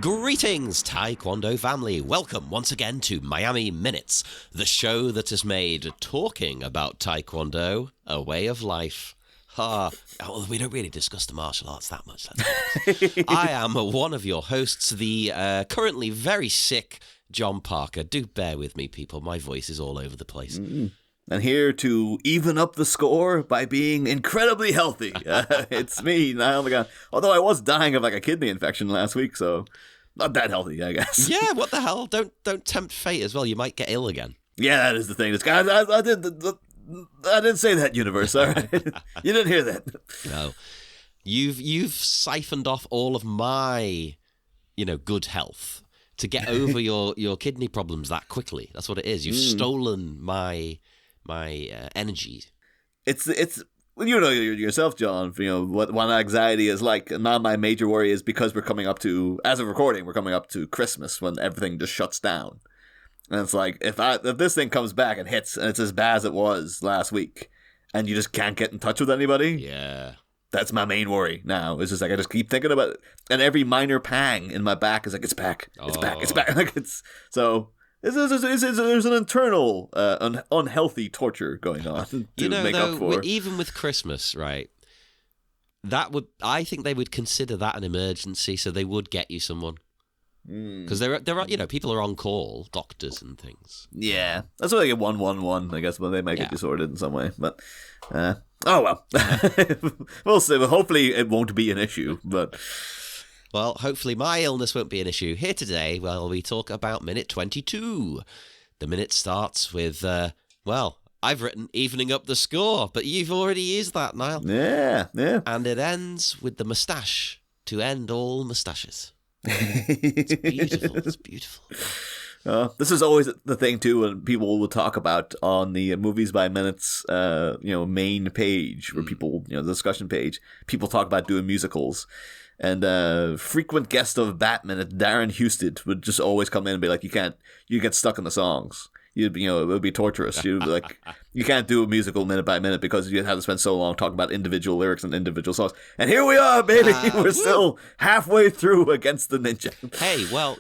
Greetings, Taekwondo family. Welcome once again to Miami Minutes, the show that has made talking about Taekwondo a way of life. We don't really discuss the martial arts that much. I am one of your hosts, the currently very sick John Parker. Do bear with me, people. My voice is all over the place. And here to even up the score by being incredibly healthy. It's me, Niall McGann. Although I was dying of a kidney infection last week, so not that healthy, I guess. Yeah, what the hell? Don't tempt fate as well. You might get ill again. Yeah, that is the thing. I didn't say that, universe. All right, you didn't hear that. No, you've siphoned off all of my, good health to get over your kidney problems that quickly. That's what it is. You've stolen my energy. It's you know yourself, John. What anxiety is like. And now my major worry is because we're coming up to, as of recording, we're coming up to Christmas when everything just shuts down. And it's like if this thing comes back and hits and it's as bad as it was last week, and you just can't get in touch with anybody. Yeah. That's my main worry now. It's just like I just keep thinking about it, and every minor pang in my back is like it's back, it's back, it's back. Like so. There's an internal unhealthy torture going on to make up for. Even with Christmas, right? I think they would consider that an emergency, so they would get you someone. Because there are people are on call, doctors and things. Yeah, that's why they get 111, I guess, but they might get you sorted in some way. But oh well, we'll see. Well, hopefully it won't be an issue, but. Well, hopefully my illness won't be an issue. Here today, we talk about minute 22. The minute starts with, I've written evening up the score, but you've already used that, Niall. Yeah. And it ends with the moustache to end all moustaches. It's beautiful. It's beautiful. This is always the thing, too, when people will talk about on the Movies by Minutes, main page, where people, the discussion page, people talk about doing musicals. And frequent guest of Batman, Darren Houston, would just always come in and be like, you get stuck in the songs. It would be torturous. You'd be like, you can't do a musical minute by minute because you'd have to spend so long talking about individual lyrics and individual songs. And here we are, baby. We're still halfway through Against the Ninja. Hey, well,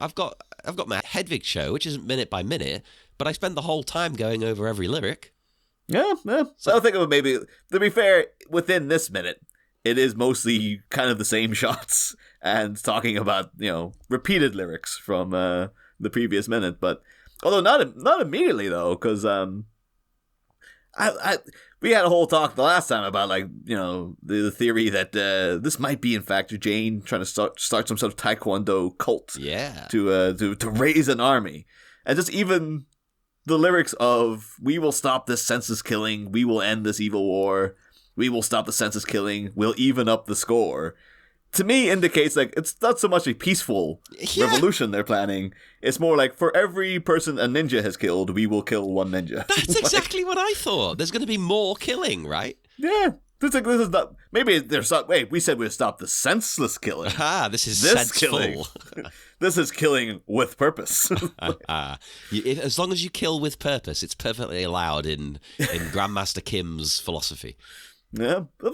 I've got my Hedwig show, which isn't minute by minute, but I spend the whole time going over every lyric. Yeah. So I think of it maybe, to be fair, within this minute, it is mostly kind of the same shots and talking about, repeated lyrics from the previous minute. But although not immediately though, because we had a whole talk the last time about the theory that this might be in fact Jane trying to start some sort of Taekwondo cult. Yeah. To raise an army, and just even the lyrics of "We will stop this senseless killing. We will end this evil war. We will stop the senseless killing. We'll even up the score." To me, indicates it's not so much a peaceful revolution they're planning. It's more like for every person a ninja has killed, we will kill one ninja. That's exactly what I thought. There's going to be more killing, right? Yeah. This is not. Maybe there's not. Wait, we said we'd stop the senseless killing. This is sensible. Killing. This is killing with purpose. As long as you kill with purpose, it's perfectly allowed in Grandmaster Kim's philosophy. Yeah, but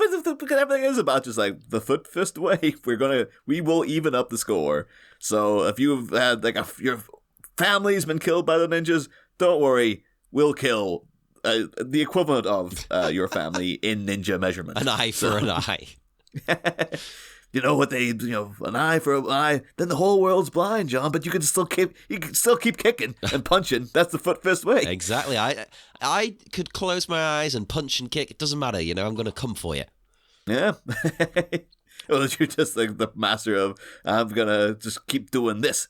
everything is about just the foot fist way. We will even up the score. So if you've had your family's been killed by the ninjas, don't worry, we'll kill the equivalent of your family in ninja measurement. An eye for an eye. You know what an eye for an eye. Then the whole world's blind, John. But you can still keep kicking and punching. That's the foot fist way. Exactly. I could close my eyes and punch and kick. It doesn't matter. I'm going to come for you. Yeah. Well, you're just the master of. I'm gonna just keep doing this.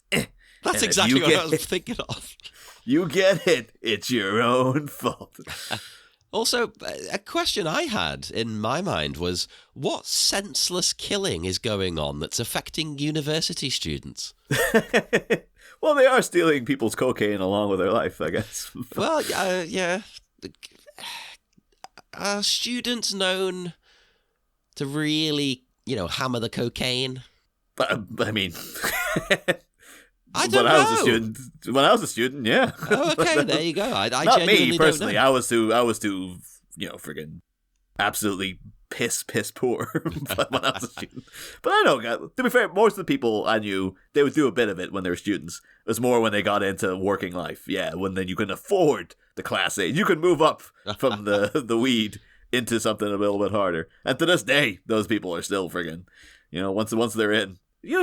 That's exactly what I was thinking of. You get it. It's your own fault. Also, a question I had in my mind was, what senseless killing is going on that's affecting university students? Well, they are stealing people's cocaine along with their life, I guess. Well, yeah. Are students known to really, hammer the cocaine? I mean... I don't know. When I was a student, yeah. Oh, okay, there you go. I not genuinely me personally. Don't know. I was too, friggin' absolutely piss poor when I was a student. But I know, to be fair, most of the people I knew, they would do a bit of it when they were students. It was more when they got into working life. Yeah, when then you can afford the Class A. You can move up from the weed into something a little bit harder. And to this day, those people are still friggin', once they're in.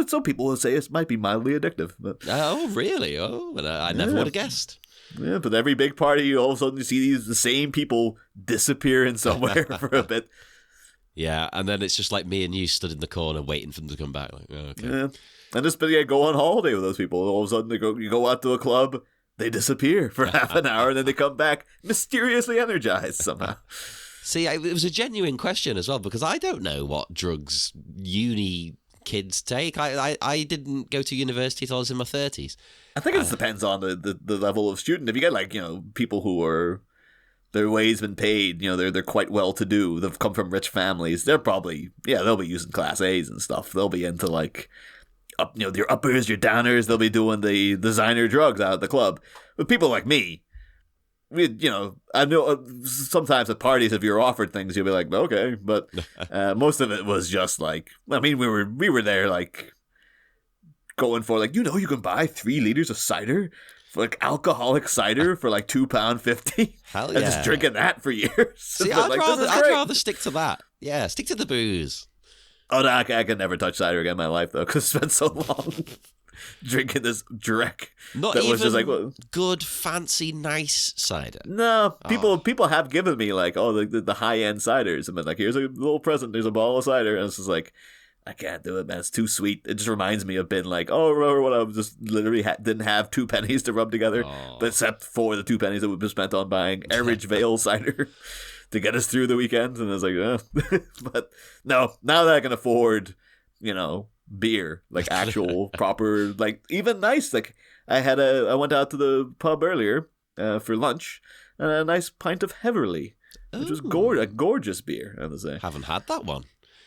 Some people will say it might be mildly addictive. But, oh, really? Oh, I never would have guessed. Yeah, but every big party, all of a sudden you see the same people disappearing somewhere for a bit. Yeah, and then it's just like me and you stood in the corner waiting for them to come back. Like, oh, okay. Yeah, and just go on holiday with those people. All of a sudden you go out to a club, they disappear for half an hour, and then they come back mysteriously energized somehow. See, it was a genuine question as well, because I don't know what drugs uni kids take. I didn't go to university until I was in my 30s. I think it just depends on the level of student. If you get people who are their way's been paid, they're quite well to do. They've come from rich families. They're probably they'll be using Class A's and stuff. They'll be into your uppers, your downers. They'll be doing the designer drugs out at the club. But people like me, I know sometimes at parties, if you're offered things, you'll be like, okay, but most of it was just we were there going for you can buy 3 liters of cider, for alcoholic cider for £2.50. Hell yeah! And just drinking that for years. See, I'd rather stick to that. Yeah, stick to the booze. Oh, no, I can never touch cider again in my life though, because it's been so long. Drinking this dreck. Not that even was just good, fancy, nice cider. No, people have given me the high end ciders and been like, here's a little present. There's a bottle of cider, and it's just I can't do it, man. It's too sweet. It just reminds me of being remember when I was just literally didn't have 2 pennies to rub together, but except for the 2 pennies that we spent on buying Average Vale cider to get us through the weekends, and I was like, but no, now that I can afford, beer, actual proper, even nice. I went out to the pub earlier for lunch, and a nice pint of Heverlee, which was a gorgeous beer, I have to say. Haven't had that one.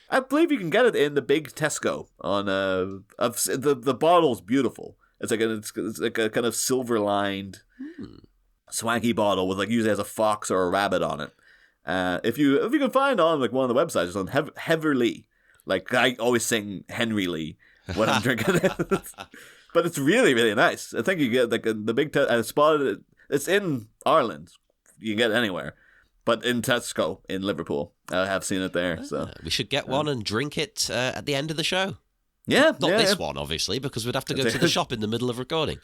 I believe you can get it in the big Tesco. On the bottle's beautiful. It's like a kind of silver lined, swanky bottle with usually has a fox or a rabbit on it. If you can find on one of the websites, it's on Heverlee. I always sing Henry Lee when I'm drinking it. But it's really, really nice. I think you get the big. I spotted it. It's in Ireland. You can get it anywhere. But in Tesco in Liverpool, I have seen it there. So we should get one and drink it at the end of the show. Yeah, not this one, obviously, because we'd have to go to the shop in the middle of recording.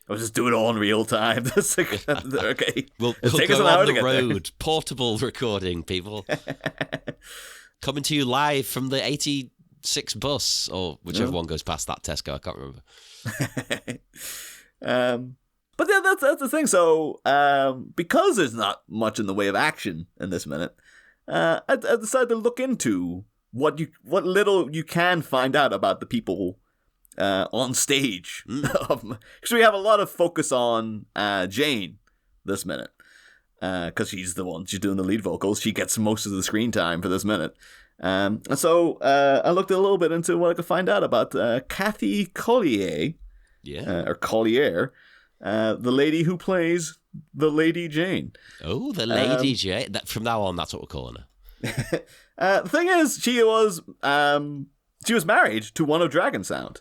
I'll just do it all in real time. Okay, we'll take us an hour on the road. Portable recording, people. Coming to you live from the 86 bus, or whichever one goes past that Tesco. I can't remember. But yeah, that's the thing. So, because there's not much in the way of action in this minute, I decided to look into what little you can find out about the people on stage. Because we have a lot of focus on Jane this minute, because she's doing the lead vocals. She gets most of the screen time for this minute. And so I looked a little bit into what I could find out about Kathy Collier, or Collier. The lady who plays the Lady Jane. Oh, the Lady Jane. From now on, that's what we're calling her. The thing is, she was married to one of Dragon Sound.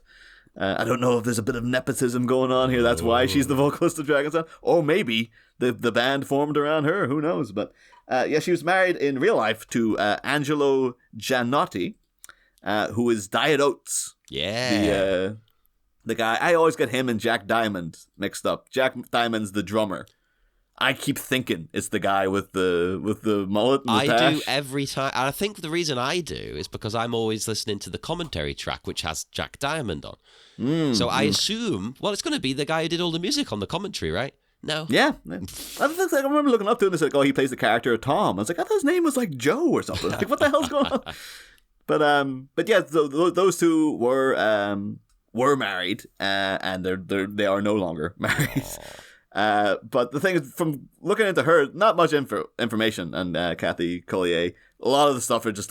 I don't know if there's a bit of nepotism going on here. That's why she's the vocalist of Dragon Sound. Or maybe the band formed around her. Who knows? But she was married in real life to Angelo Giannotti, who is Diet Oats. Yeah. The guy, I always get him and Jack Diamond mixed up. Jack Diamond's the drummer. I keep thinking it's the guy with the mullet and the I do every time. And I think the reason I do is because I'm always listening to the commentary track, which has Jack Diamond on. So I assume, it's going to be the guy who did all the music on the commentary, right? No. Yeah. I remember looking up to him and said, he plays the character of Tom. I was like, I thought his name was Joe or something. What the hell's going on? But yeah, those two were married, and they are no longer married. But the thing is, from looking into her, not much information on Kathy Collier. A lot of the stuff are just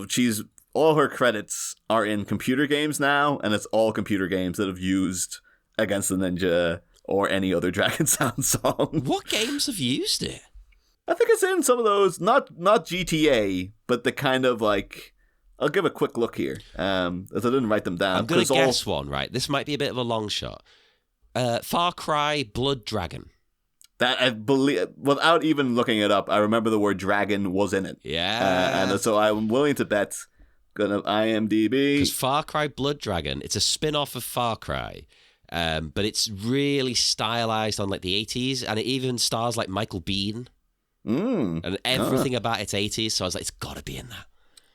she's all her credits are in computer games now, and it's all computer games that have used Against the Ninja or any other Dragon Sound song. What games have used it? I think it's in some of those, not GTA, but the kind of like, I'll give a quick look here, as I didn't write them down. I'm going to guess one, right? This might be a bit of a long shot. Far Cry Blood Dragon. That I believe, without even looking it up, I remember the word dragon was in it. Yeah. And so I'm willing to bet, gonna IMDb. Because Far Cry Blood Dragon, it's a spin-off of Far Cry, but it's really stylized on like the 80s, and it even stars like Michael Biehn. And everything about it's 80s, so I was like, it's got to be in that.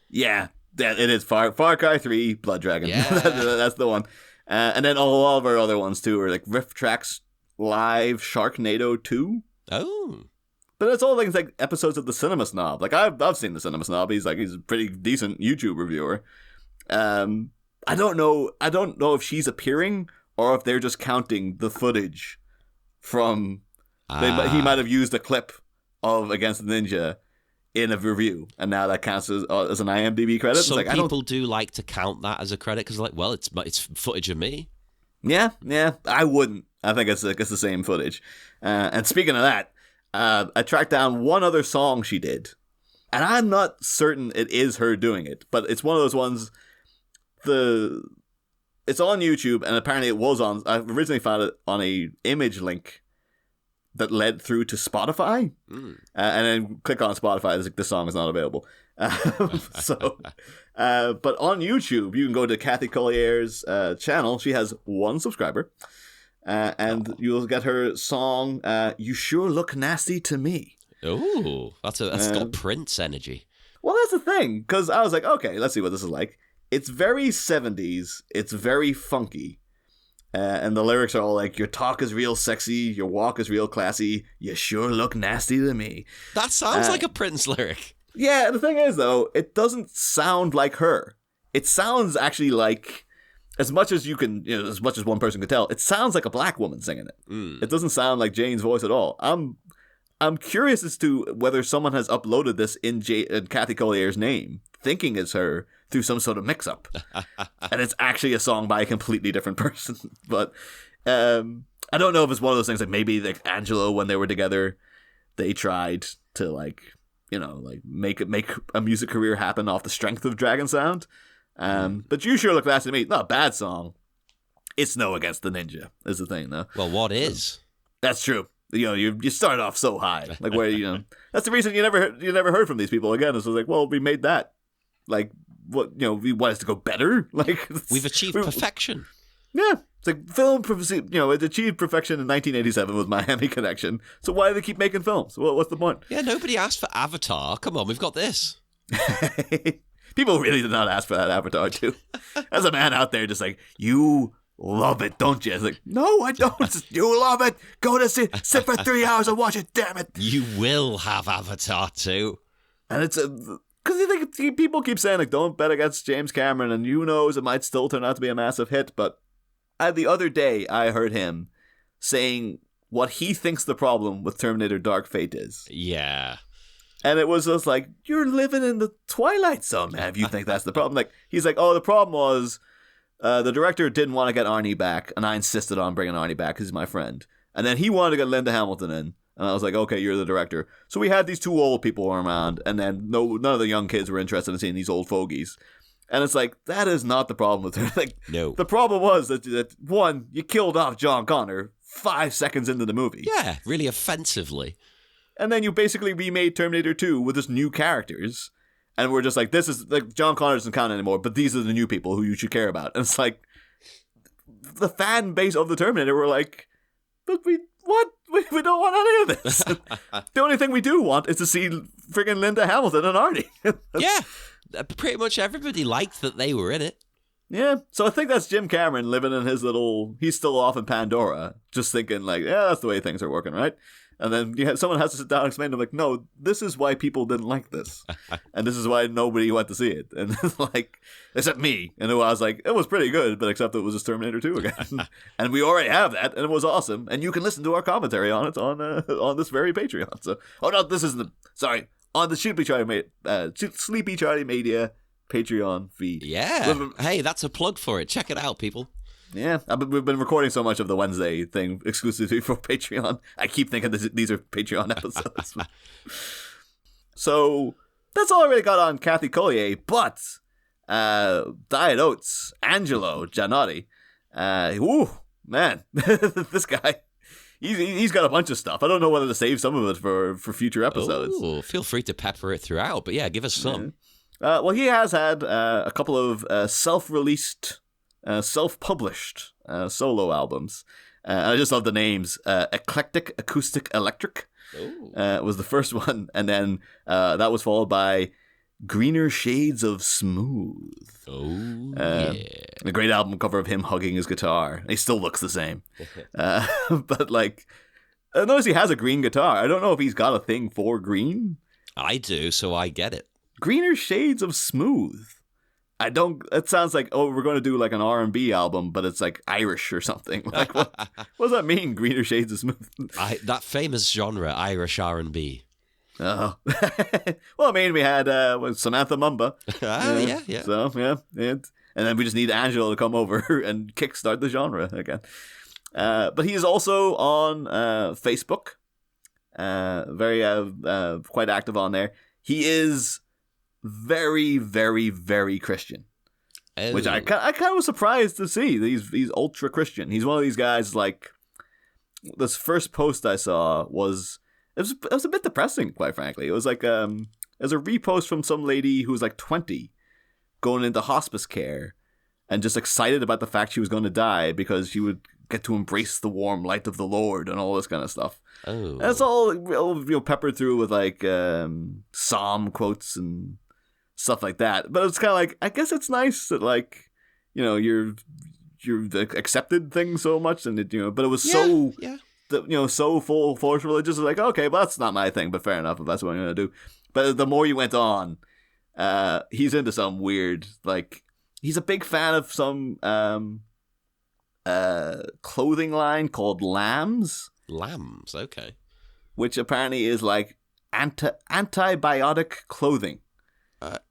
Yeah, it is Far Cry 3 Blood Dragon. Yeah. That's the one. And then all of our other ones too are like Riff Tracks Live Sharknado 2. Oh. But it's all things like episodes of the Cinema Snob. Like I've seen the Cinema Snob. He's a pretty decent YouTube reviewer. I don't know if she's appearing or if they're just counting the footage from. He might have used a clip of Against the Ninja in a review, and now that counts as an IMDb credit. Some people do like to count that as a credit because, like, well, it's footage of me. Yeah, I wouldn't. I think it's the same footage. And speaking of that, I tracked down one other song she did, and I'm not certain it is her doing it, but it's one of those ones. It's on YouTube, and apparently it was on. I originally found it on a image link that led through to Spotify, and then click on Spotify. It's like, this song is not available. But on YouTube, you can go to Kathy Collier's channel. She has one subscriber, and you'll get her song, "You Sure Look Nasty to Me." Oh, that's got Prince energy. Well, that's the thing, because I was like, okay, let's see what this is like. It's very 70s. It's very funky. And the lyrics are all like, your talk is real sexy, your walk is real classy, you sure look nasty to me. That sounds like a Prince lyric. Yeah, the thing is, though, it doesn't sound like her. It sounds actually like, as much as one person could tell, it sounds like a black woman singing it. It doesn't sound like Jane's voice at all. I'm curious as to whether someone has uploaded this in Kathy Collier's name, thinking it's her, through some sort of mix-up. And it's actually a song by a completely different person. But I don't know if it's one of those things, like maybe like Angelo, when they were together, they tried to make a music career happen off the strength of Dragon Sound. But You Sure Look Nasty to Me, not a bad song. It's no Against the Ninja, is the thing, though. Well, what is? That's true. You start off so high, like where that's the reason you never heard from these people again. It's like, well, we made that, like, what we want us to go better. Like, we've achieved perfection. Yeah, it's like film. It achieved perfection in 1987 with Miami Connection. So why do they keep making films? What's the point? Yeah, nobody asked for Avatar. Come on, we've got this. People really did not ask for that Avatar too. There's a man out there just like, you love it, don't you? It's like, no, I don't. You love it. Go to sit for 3 hours and watch it. Damn it. You will have Avatar too. And it's because people keep saying, like, don't bet against James Cameron, and who knows, it might still turn out to be a massive hit. But the other day, I heard him saying what he thinks the problem with Terminator Dark Fate is. Yeah. And it was just like, you're living in the Twilight Zone, man, if you think that's the problem. Like, he's like, oh, the problem was the director didn't want to get Arnie back, and I insisted on bringing Arnie back because he's my friend. And then he wanted to get Linda Hamilton in. And I was like, okay, you're the director. So we had these two old people around, and then none of the young kids were interested in seeing these old fogies. And it's like, that is not the problem with her. Like, no. The problem was that one, you killed off John Connor 5 seconds into the movie. Yeah, really offensively. And then you basically remade Terminator 2 with just new characters. And we're just like, this is, like, John Connor doesn't count anymore, but these are the new people who you should care about. And it's like, the fan base of the Terminator were like, but what? We don't want any of this. The only thing we do want is to see friggin' Linda Hamilton and Arnie. Yeah. Pretty much everybody liked that they were in it. Yeah. So I think that's Jim Cameron living in his he's still off in Pandora, just thinking like, yeah, that's the way things are working, right? And then someone has to sit down and explain to them, like, no, this is why people didn't like this. And this is why nobody went to see it. And like, except me. And I was like, it was pretty good, but except it was just Terminator 2 again. And we already have that, and it was awesome. And you can listen to our commentary on it on this very Patreon. So, oh no, this isn't on the Sleepy Charlie Media Patreon feed. Yeah. Hey, that's a plug for it. Check it out, people. Yeah, we've been recording so much of the Wednesday thing exclusively for Patreon. I keep thinking these are Patreon episodes. So that's all I really got on Kathy Collier, but Diet Oats, Angelo Giannotti, ooh, man, this guy, he's got a bunch of stuff. I don't know whether to save some of it for future episodes. Ooh, feel free to pepper it throughout, but yeah, give us some. Well, he has had a couple of self-released, self-published solo albums. I just love the names. Eclectic Acoustic Electric was the first one, and then that was followed by Greener Shades of Smooth. Oh, yeah. A great album cover of him hugging his guitar. He still looks the same. But, like, I notice he has a green guitar. I don't know if he's got a thing for green. I do, so I get it. Greener Shades of Smooth. I don't. It sounds like, oh, we're going to do like an R&B album, but it's like Irish or something. Like, what does that mean? Greener Shades of Smooth. That famous genre, Irish R&B. Oh, well, I mean, we had Samantha Mumba. Yeah. So and then we just need Angelo to come over and kickstart the genre again. But he is also on Facebook. Very quite active on there. He is very, very, very Christian, which I kind of was surprised to see. He's ultra Christian. He's one of these guys. Like, this first post I saw was it was a bit depressing, quite frankly. It was like it was a repost from some lady who was like 20, going into hospice care, and just excited about the fact she was going to die because she would get to embrace the warm light of the Lord and all this kind of stuff. Oh, and it's all peppered through with like psalm quotes and stuff like that. But it's kind of like, I guess it's nice that, like, you're accepted things so much, and but it was so full religious. Like, okay, well, that's not my thing, but fair enough if that's what I'm gonna do. But the more you went on, he's into some weird, like, he's a big fan of some clothing line called Lambs. Lambs, okay. Which apparently is like antibiotic clothing.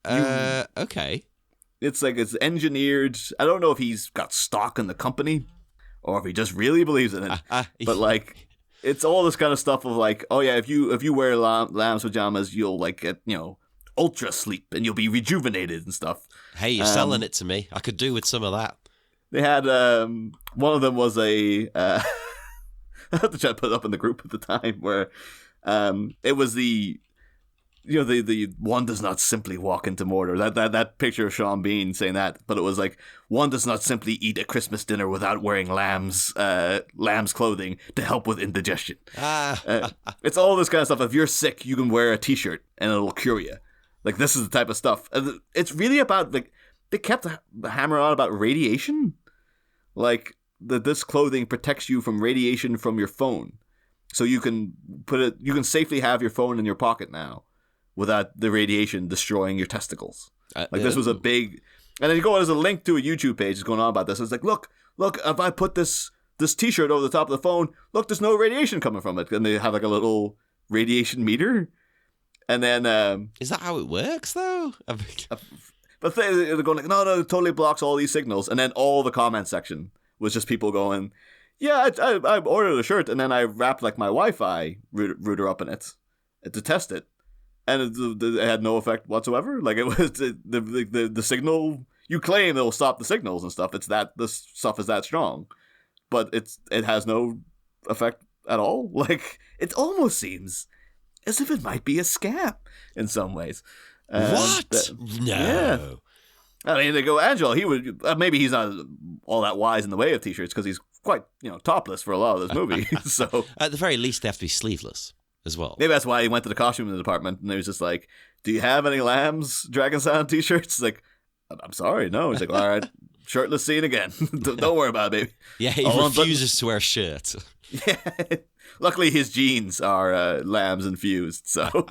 Okay. It's like, it's engineered. I don't know if he's got stock in the company or if he just really believes in it. But, like, it's all this kind of stuff of like, oh yeah, if you wear lamb's pajamas, you'll like get, ultra sleep and you'll be rejuvenated and stuff. Hey, you're selling it to me. I could do with some of that. They had one of them was a I have to try to put it up in the group at the time, where it was the one does not simply walk into mortar. That picture of Sean Bean saying that, but it was like, one does not simply eat a Christmas dinner without wearing lamb's clothing to help with indigestion. It's all this kind of stuff. If you're sick, you can wear a t-shirt and it'll cure you. Like, this is the type of stuff. It's really about, like, they kept hammering on about radiation. Like, this clothing protects you from radiation from your phone. So you can safely have your phone in your pocket now without the radiation destroying your testicles. Like, this was a big... And then you go, there's a link to a YouTube page that's going on about this. It's like, look, if I put this t-shirt over the top of the phone, look, there's no radiation coming from it. And they have like a little radiation meter. And then... is that how it works, though? But they're going like, no, it totally blocks all these signals. And then all the comment section was just people going, yeah, I ordered a shirt, and then I wrapped like my Wi-Fi router up in it to test it. And it had no effect whatsoever. Like, it was the signal, you claim it'll stop the signals and stuff. This stuff is that strong, but it has no effect at all. Like, it almost seems as if it might be a scam in some ways. What? No. Yeah. I mean, they go, Angelo, he would, maybe he's not all that wise in the way of t-shirts because he's quite, topless for a lot of this movie. So at the very least, they have to be sleeveless as well. Maybe that's why he went to the costume department and he was just like, do you have any Lambs Dragon Sound t-shirts? Like, I'm sorry, no. He's like, all right, shirtless scene again. Don't worry about it, baby. Yeah, he refuses to wear a shirt. Yeah. Luckily, his jeans are Lambs infused, so...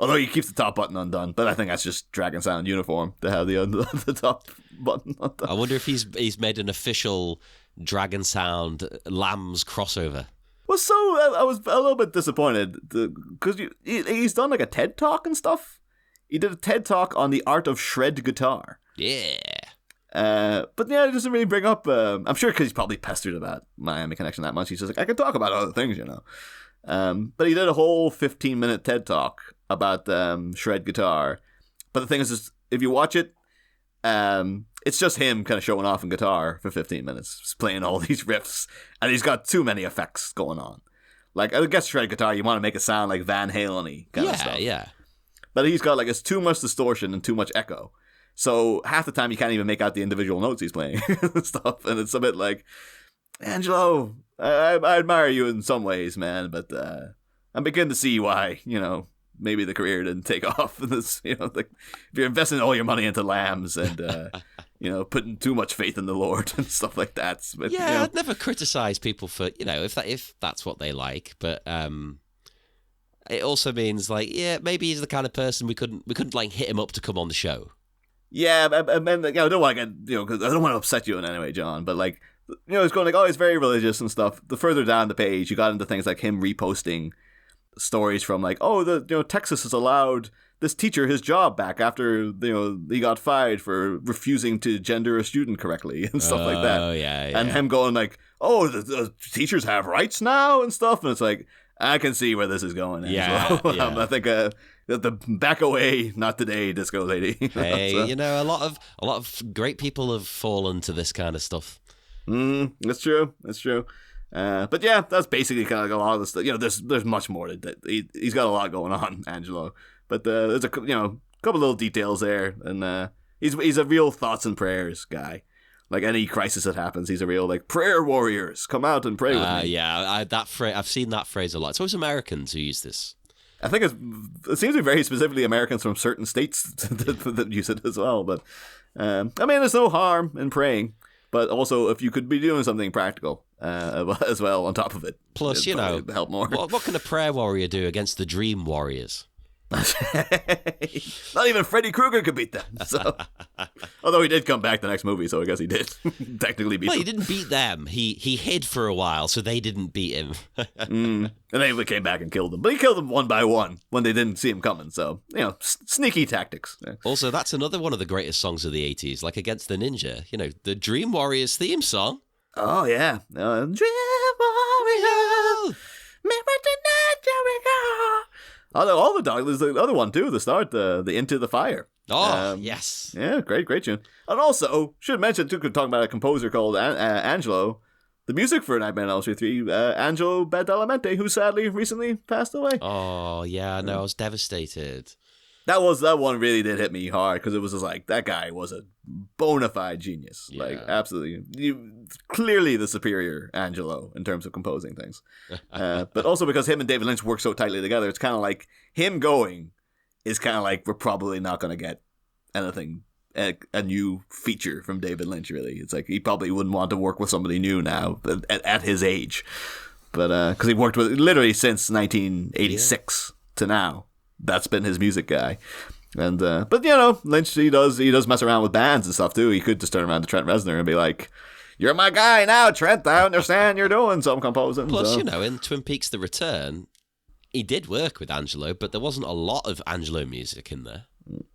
Although he keeps the top button undone, but I think that's just Dragon Sound uniform to have the top button undone. I wonder if he's made an official Dragon Sound Lambs crossover. Well, so I was a little bit disappointed because he's done like a TED Talk and stuff. He did a TED Talk on the art of shred guitar. Yeah. But yeah, it doesn't really bring up. I'm sure because he's probably pestered about Miami Connection that much. He's just like, I can talk about other things, But he did a whole 15-minute TED talk about shred guitar. But the thing is if you watch it, it's just him kind of showing off in guitar for 15 minutes, just playing all these riffs, and he's got too many effects going on. Like, I guess shred guitar, you want to make it sound like Van Halen-y kind of stuff. Yeah. But he's got, like, it's too much distortion and too much echo. So half the time you can't even make out the individual notes he's playing and stuff. And it's a bit like, Angelo, I admire you in some ways, man, but I'm beginning to see why, maybe the career didn't take off. This, like, if you're investing all your money into lambs and, putting too much faith in the Lord and stuff like that. But, I'd never criticize people for, if that's what they like, but it also means like, maybe he's the kind of person we couldn't like hit him up to come on the show. Yeah, I don't want to get, because I don't want to upset you in any way, John, but like, it's going like, oh, he's very religious and stuff. The further down the page, you got into things like him reposting stories from like, oh, Texas has allowed this teacher his job back after, he got fired for refusing to gender a student correctly and stuff like that. Oh, yeah. And him going like, oh, the teachers have rights now and stuff. And it's like, I can see where this is going. Yeah. I think the back away, not today, disco lady. Hey, a lot of great people have fallen to this kind of stuff. That's true. But yeah, that's basically kind of like a lot of the stuff. There's much more. He's got a lot going on, Angelo. But there's a couple little details there, and he's a real thoughts and prayers guy. Like any crisis that happens, he's a real like prayer warriors. Come out and pray with me. Yeah, I've seen that phrase a lot. It's always Americans who use this. I think it seems to be very specifically Americans from certain states that use it as well. But there's no harm in praying. But also, if you could be doing something practical as well on top of it. Plus, help more. What can a prayer warrior do against the dream warriors? Not even Freddy Krueger could beat them. So. Although he did come back the next movie, so I guess he did technically beat them. He didn't beat them. He hid for a while, so they didn't beat him. And then he came back and killed them. But he killed them one by one when they didn't see him coming. So, sneaky tactics. Also, that's another one of the greatest songs of the 80s, like Against the Ninja. The Dream Warriors theme song. Oh, yeah. Dream Warriors, mirror tonight, here we go. All the dogs. There's the other one too. The start, the Into the Fire. Oh, yes. Yeah, great tune. And also, should mention too, talking about a composer called Angelo. The music for Nightmare on Elm Street 3, Angelo Badalamenti, who sadly recently passed away. Oh yeah, no, I was devastated. That one really did hit me hard because it was just like that guy was a bona fide genius, like absolutely, clearly the superior Angelo in terms of composing things. But also because him and David Lynch work so tightly together, it's kind of like him going is kind of like we're probably not going to get anything, a new feature from David Lynch. Really, it's like he probably wouldn't want to work with somebody new now at his age, but because he worked with literally since 1986 to now. That's been his music guy. And but Lynch, he does mess around with bands and stuff too. He could just turn around to Trent Reznor and be like, "You're my guy now, Trent. I understand you're doing some composing." Plus, in Twin Peaks: The Return, he did work with Angelo, but there wasn't a lot of Angelo music in there.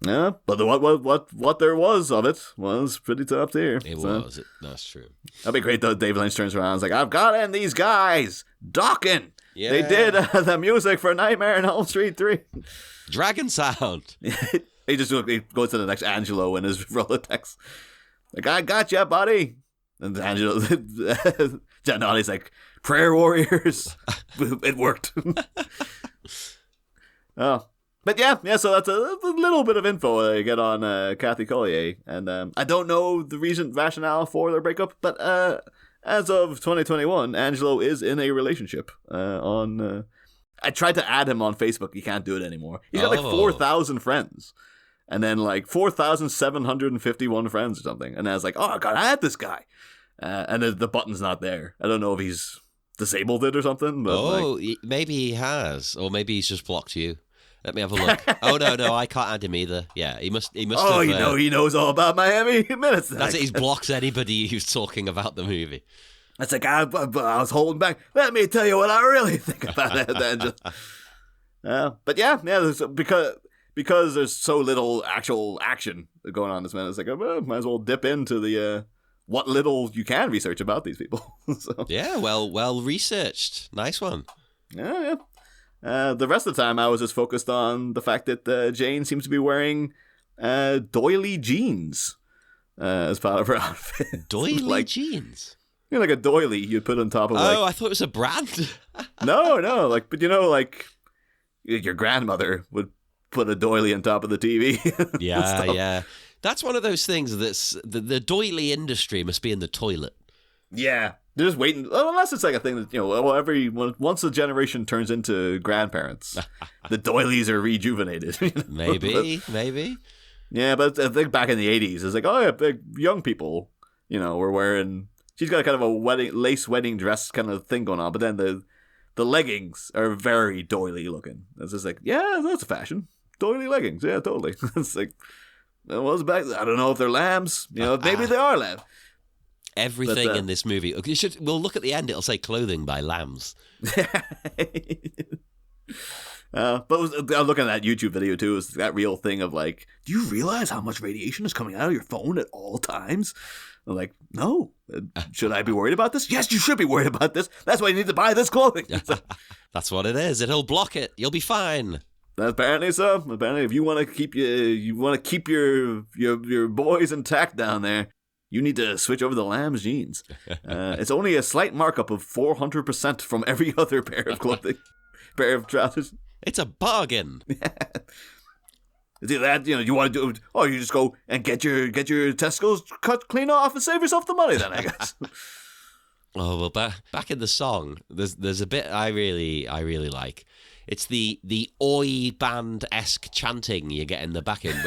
Yeah, but what there was of it was pretty top tier. It was. That's true. That'd be great though. David Lynch turns around and is like, "I've got in these guys, Dawkins. Yeah. They did the music for Nightmare on Elm Street 3. Dragon Sound." He goes to the next Angelo in his Rolodex. Like, I got you, buddy. And Angelo, Giannotti's like, prayer warriors. It worked. Oh. But yeah, so that's a little bit of info I get on Kathy Collier. And I don't know the rationale for their breakup, but as of 2021, Angelo is in a relationship. I tried to add him on Facebook. You can't do it anymore. He's got like 4,000 friends. And then like 4,751 friends or something. And I was like, oh, I gotta add this guy. And the button's not there. I don't know if he's disabled it or something. But maybe he has. Or maybe he's just blocked you. Let me have a look. Oh, no, I can't add him either. Yeah, he must have... he knows all about Miami Minutes. That's it, he's blocked anybody who's talking about the movie. It's like, I was holding back. Let me tell you what I really think about it, Angelo. But yeah, because because there's so little actual action going on this man, it's like, well, might as well dip into the what little you can research about these people. So, yeah, well researched. Nice one. Yeah. The rest of the time, I was just focused on the fact that Jane seems to be wearing doily jeans as part of her outfit. Doily jeans? You know, like a doily you'd put on top of I thought it was a brand. No, like, but like your grandmother would put a doily on top of the TV. Yeah. That's one of those things that's the doily industry must be in the toilet. Yeah. They're just waiting, unless it's like a thing that, once a generation turns into grandparents, the doilies are rejuvenated. Maybe. Yeah, but I think back in the 80s, it's like, oh, yeah, big young people, were wearing, she's got kind of a lace wedding dress kind of thing going on, but then the leggings are very doily looking. It's just like, yeah, that's a fashion. Doily leggings, yeah, totally. It's like, well, it's back, I don't know if they're lambs, maybe they are lambs. Everything in this movie. We'll look at the end. It'll say clothing by lambs. I'm looking at that YouTube video too. It's that real thing of like, do you realize how much radiation is coming out of your phone at all times? I'm like, no. Should I be worried about this? Yes, you should be worried about this. That's why you need to buy this clothing. That's what it is. It'll block it. You'll be fine. Apparently so. Apparently, if you want to keep your boys intact down there, you need to switch over the lamb's jeans. It's only a slight markup of 400% from every other pair of trousers. It's a bargain. It's either that, you want to do, or you just go and get your testicles cut clean off and save yourself the money then, I guess. Oh, well, back in the song, there's a bit I really like. It's the oi band-esque chanting you get in the back end.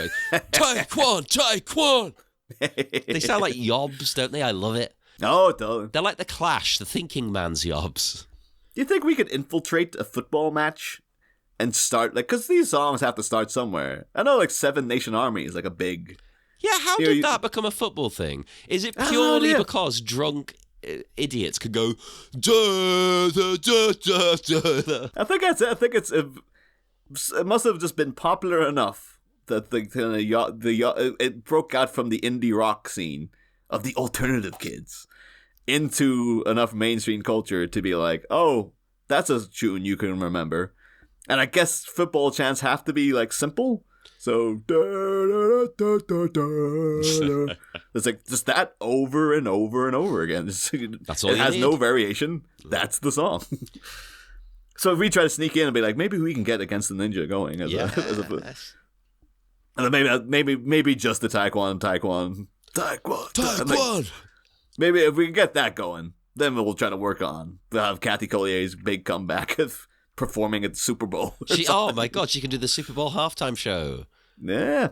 Taekwon! They sound like yobs, don't they? I love it. Oh, totally. They're like the Clash, the thinking man's yobs. Do you think we could infiltrate a football match and start, because these songs have to start somewhere? I know, Seven Nation Army is a big... Yeah, how did that become a football thing? Is it purely because drunk idiots could go... Da, da, da, da, da, da. I think it must have just been popular enough that it broke out from the indie rock scene of the alternative kids into enough mainstream culture to be like, oh, that's a tune you can remember. And I guess football chants have to be simple. So da, da, da, da, da, da. It's just that over and over and over again. That's all it has no variation. That's the song. So if we try to sneak in and be like, maybe we can get Against the Ninja going as a and then maybe just the Taekwon. Maybe if we can get that going, then we'll try to work on. We'll have Kathy Collier's big comeback of performing at the Super Bowl. Oh my God, she can do the Super Bowl halftime show. Yeah.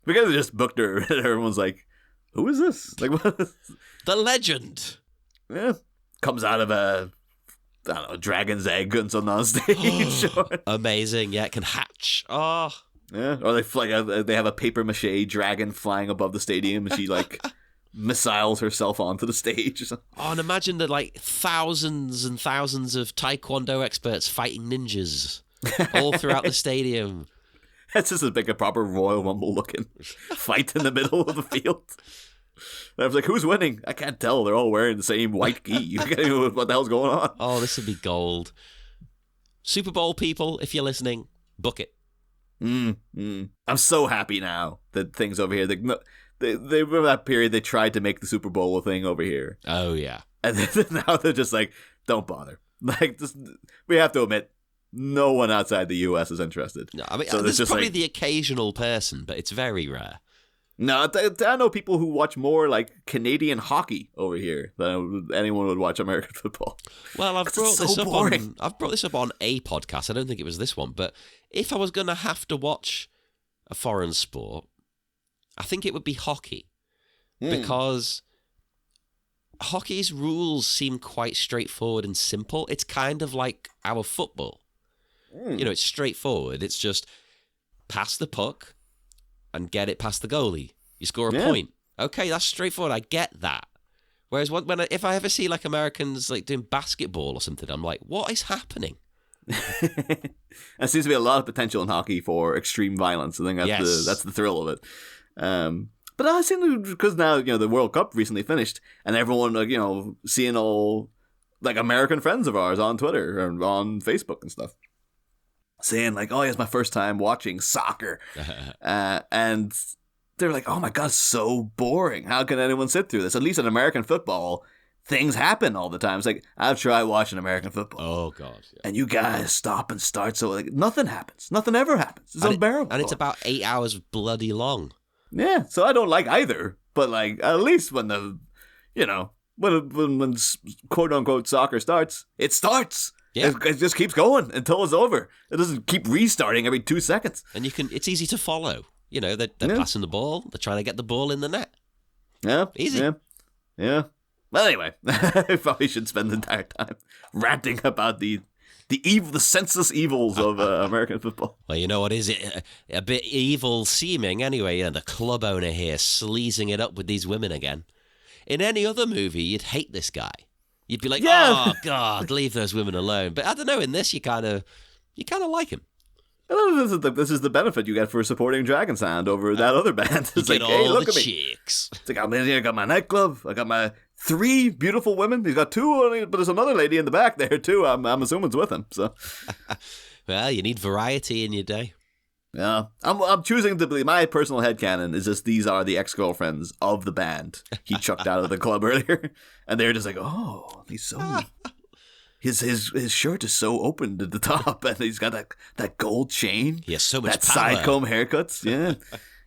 We could have just booked her and everyone's like, who is this? What? The legend. Yeah. Comes out of a dragon's egg and something on stage. Amazing. Yeah, it can hatch. Oh. Yeah, or they have a paper mache dragon flying above the stadium, and she missiles herself onto the stage. Oh, and imagine the thousands and thousands of taekwondo experts fighting ninjas all throughout the stadium. That's just a proper Royal Rumble looking fight in the middle of the field. And I was like, who's winning? I can't tell. They're all wearing the same white gi. You can't even know what the hell's going on. Oh, this would be gold. Super Bowl people, if you're listening, book it. I'm so happy now that things over here, they remember that period they tried to make the Super Bowl a thing over here. Oh, yeah. And then now they're just like, don't bother. We have to admit, no one outside the US is interested. No, I mean, so there's probably the occasional person, but it's very rare. No, I know people who watch more Canadian hockey over here than anyone would watch American football. Well, I've brought this up on a podcast. I don't think it was this one, but if I was going to have to watch a foreign sport, I think it would be hockey, because hockey's rules seem quite straightforward and simple. It's kind of like our football. It's straightforward. It's just pass the puck and get it past the goalie. You score a point. Okay, that's straightforward. I get that. Whereas if I ever see Americans doing basketball or something, I'm like, what is happening? There seems to be a lot of potential in hockey for extreme violence. I think that's the thrill of it. But I seem because now the World Cup recently finished, and everyone seeing all like American friends of ours on Twitter or on Facebook and stuff saying like, "Oh, it's my first time watching soccer," and they're like, "Oh my god, it's so boring. How can anyone sit through this?" At least in American football, things happen all the time. It's like, I've tried watching American football. Oh god, yeah. And you guys stop and start, so like nothing happens. Nothing ever happens. It's unbearable. And it's about 8 hours bloody long. Yeah, so I don't like either. But like, at least when when quote unquote soccer starts, it starts. Yeah. It just keeps going until it's over. It doesn't keep restarting every 2 seconds. And it's easy to follow. They're passing the ball. They're trying to get the ball in the net. Yeah. Easy. Yeah. Well, anyway, I probably should spend the entire time ranting about the senseless evils of American football. Well, you know what is it? A bit evil seeming anyway. The club owner here sleazing it up with these women again. In any other movie, you'd hate this guy. You'd be like, oh God, leave those women alone. But I don't know. In this, you kind of like him. This is the benefit you get for supporting Dragon Sound over that other band. It's you like, get hey, all look the at me. chicks. It's like, I'm in here, I got my nightclub, I got my 3 beautiful women. He's got 2, but there's another lady in the back there too. I'm assuming it's with him. So, well, you need variety in your day. Yeah, I'm choosing to believe my personal headcanon is just these are the ex-girlfriends of the band he chucked out of the club earlier, and they're just like, oh, he's so. His shirt is so open to the top, and he's got that gold chain. He has so much that power. side comb haircuts. Yeah,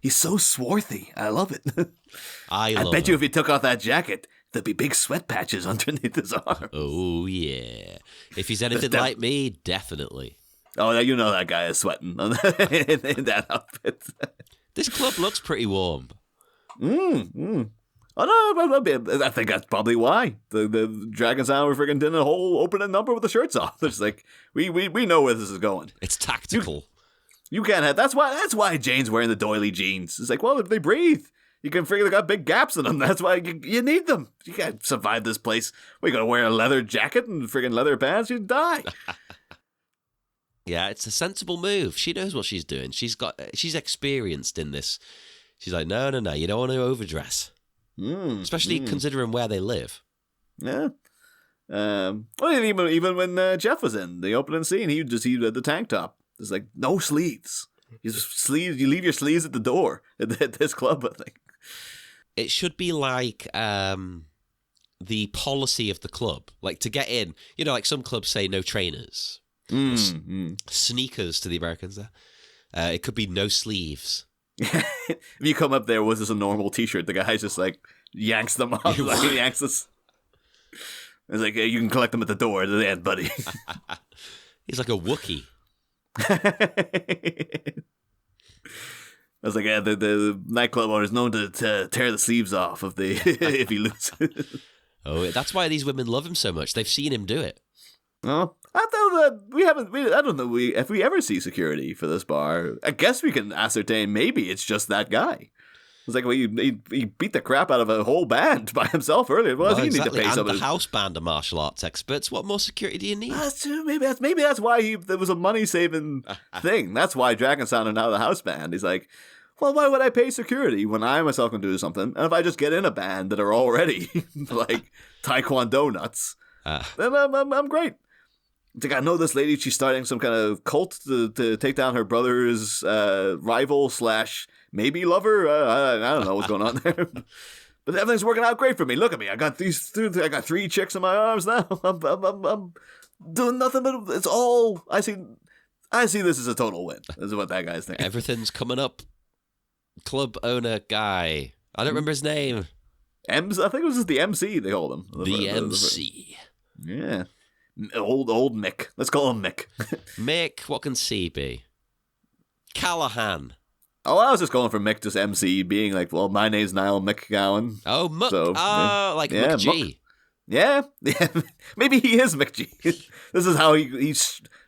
he's so swarthy. I love it. I bet you if he took off that jacket, there'd be big sweat patches underneath his arms. Oh yeah, if he's anything like me, definitely. Oh, you know that guy is sweating in that outfit. This club looks pretty warm. Oh no, I think that's probably why the Dragon Sound were freaking doing a whole opening number with the shirts off. It's like we know where this is going. It's tactical. You can't have. That's why Jane's wearing the doily jeans. It's like, well, if they breathe, you can figure they got big gaps in them. That's why you need them. You can't survive this place. Well, you gotta wear a leather jacket and freaking leather pants. You'd die. Yeah, it's a sensible move. She knows what she's doing. She's experienced in this. She's like, no, you don't want to overdress. Especially considering where they live. Yeah. Well, even when Jeff was in the opening scene, he had the tank top. It's like no sleeves. You leave your sleeves at the door at this club, I think. It should be like the policy of the club, like to get in. Like some clubs say no trainers, sneakers to the Americans. There, it could be no sleeves. If you come up there with just a normal T-shirt, the guy's just like yanks them off. Like he yanks us. It's like, you can collect them at the door at the end, buddy. He's like a Wookiee. I was like, yeah, the nightclub owner is known to tear the sleeves off if he loses. Oh, that's why these women love him so much. They've seen him do it. Oh, I don't know if we ever see security for this bar. I guess we can ascertain maybe it's just that guy. It's like, well, he beat the crap out of a whole band by himself earlier. Well, he exactly. Need to pay and the house band are martial arts experts. What more security do you need? That's true. Maybe that's why there was a money saving thing. That's why Dragon Sound are now the house band. He's like, well, why would I pay security when I myself can do something? And if I just get in a band that are already like Taekwondo nuts, then I'm great. It's like, I know this lady, she's starting some kind of cult to take down her brother's rival / maybe lover. I don't know what's going on there. But everything's working out great for me. Look at me. I got 3 chicks in my arms now. I'm doing nothing but it's all I see this as a total win. This is what that guy's thinking. Everything's coming up. Club owner guy. I don't remember his name. I think it was just the MC they called him. The MC. Yeah. Old Mick. Let's call him Mick. Mick, what can C be? Callahan. Oh, I was just going for Mick, just MC, being like, well, my name's Niall McGowan. Oh, Muck. So, like Mick G. Muck. Yeah. Maybe he is Mick G. This is how he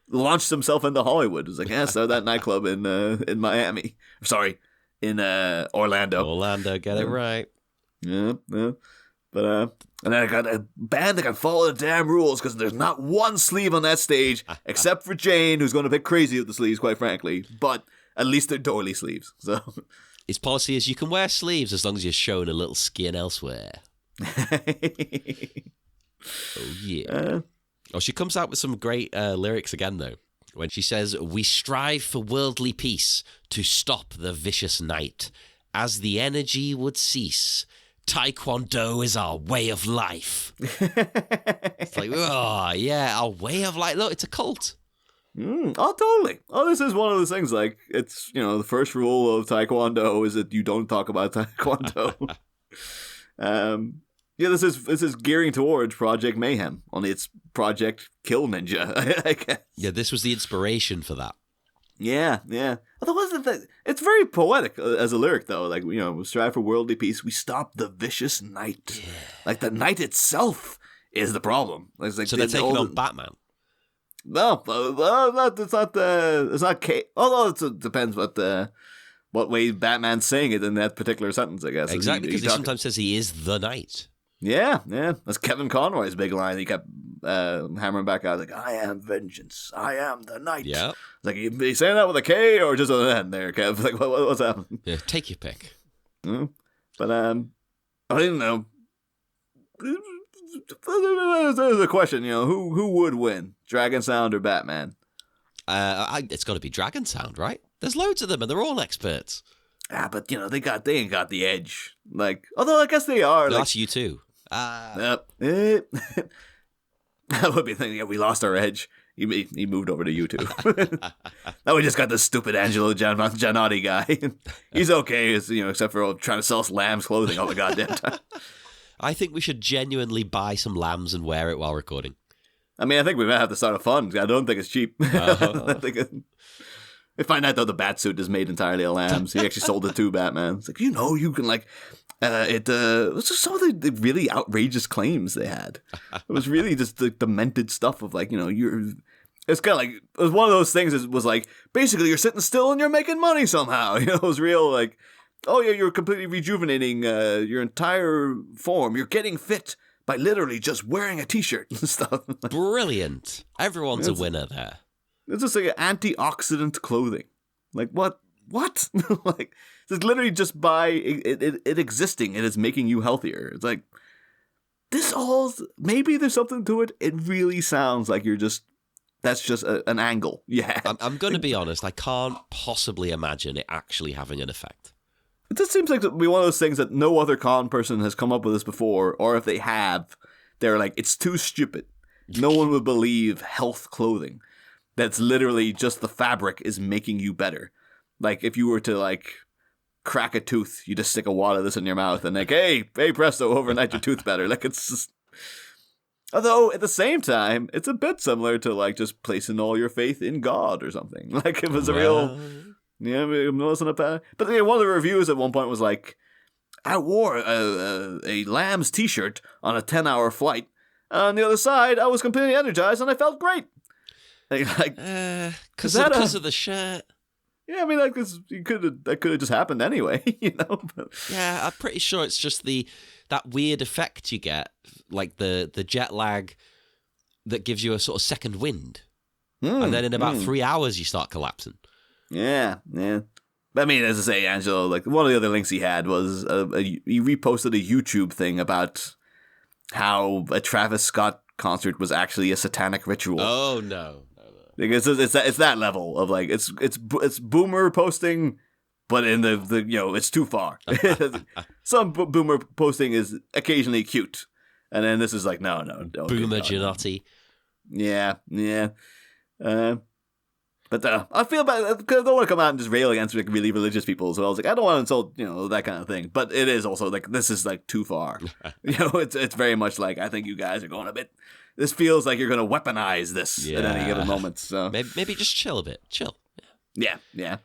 launched himself into Hollywood. It's like, yeah, so that nightclub in Miami. Sorry, in Orlando. Orlando, get it right. Yeah. But and then I got a band that can follow the damn rules because there's not one sleeve on that stage except for Jane, who's going a bit crazy with the sleeves, quite frankly. But at least they're doily sleeves. So his policy is you can wear sleeves as long as you're showing a little skin elsewhere. Oh yeah. She comes out with some great lyrics again though. When she says, "We strive for worldly peace to stop the vicious night. As the energy would cease, Taekwondo is our way of life." It's like, oh, yeah, our way of life. Look, it's a cult. Oh, totally. Oh, this is one of those things, like, it's, the first rule of Taekwondo is that you don't talk about Taekwondo. Yeah, this is gearing towards Project Mayhem, only it's Project Kill Ninja, I guess. Yeah, this was the inspiration for that. Yeah. Although it's very poetic as a lyric, though. Like, we strive for worldly peace. We stop the vicious night. Yeah. Like, the night itself is the problem. It's like so they're taking on Batman. No, it's not. Although it depends what way Batman's saying it in that particular sentence, I guess. Exactly, because he sometimes says he is the night. Yeah. That's Kevin Conroy's big line. He kept hammering back out, like, "I am vengeance. I am the night." Yeah. It's like, you saying that with a K or just an N there, Kev? Like, what's happening? Yeah, take your pick. But, I didn't know. There's a question, who would win? Dragon Sound or Batman? It's got to be Dragon Sound, right? There's loads of them, and they're all experts. But they ain't got the edge. Like, although I guess they are. That's you too. That would be the thing. Yeah, we lost our edge. He moved over to YouTube. Now we just got this stupid Angelo Giannotti guy. He's okay, except for trying to sell us lambs clothing all the goddamn time. I think we should genuinely buy some lambs and wear it while recording. I mean, I think we might have to start a fund. I don't think it's cheap. We find out, though, the bat suit is made entirely of lambs. He actually sold it to Batman. It's like, you can, like, it was just some of the really outrageous claims they had. It was really just the demented stuff of, like, it's kind of like, it was one of those things that was like, basically, you're sitting still and you're making money somehow. It was real, like, oh, yeah, you're completely rejuvenating your entire form. You're getting fit by literally just wearing a T-shirt and stuff. Brilliant. Everyone's a winner there. It's just like antioxidant clothing. Like, what? Like, it's literally just by it existing, it is making you healthier. It's like, maybe there's something to it. It really sounds like that's just an angle. Yeah. I'm going to be honest. I can't possibly imagine it actually having an effect. It just seems like to be one of those things that no other con person has come up with this before, or if they have, they're like, it's too stupid. No one would believe health clothing. That's literally just the fabric is making you better. Like, if you were to, like, crack a tooth, you just stick a wad of this in your mouth and like, hey presto, overnight your tooth better. Like, it's just... Although, at the same time, it's a bit similar to, like, just placing all your faith in God or something. Like, it was a real... Yeah, it wasn't a bad... But one of the reviews at one point was like, I wore a lamb's t-shirt on a 10-hour flight. On the other side, I was completely energized and I felt great. Because of the shirt. Yeah, I mean, like, that could have just happened anyway, But... Yeah, I'm pretty sure it's just that weird effect you get, like the jet lag that gives you a sort of second wind. And then in about 3 hours, you start collapsing. Yeah. But I mean, as I say, Angelo, like, one of the other links he had was he reposted a YouTube thing about how a Travis Scott concert was actually a satanic ritual. Oh, no. Because it's that level of, like, it's boomer posting, but in the it's too far. Some boomer posting is occasionally cute, and then this is like, no, don't boomer Giannotti. Yeah. But I feel bad because I don't want to come out and just rail against, like, really religious people. So I was like, I don't want to insult, that kind of thing. But it is also like, this is, like, too far. It's very much like, I think you guys are going a bit. This feels like you're going to weaponize this at any given moment. So maybe just chill a bit. Chill. Yeah. I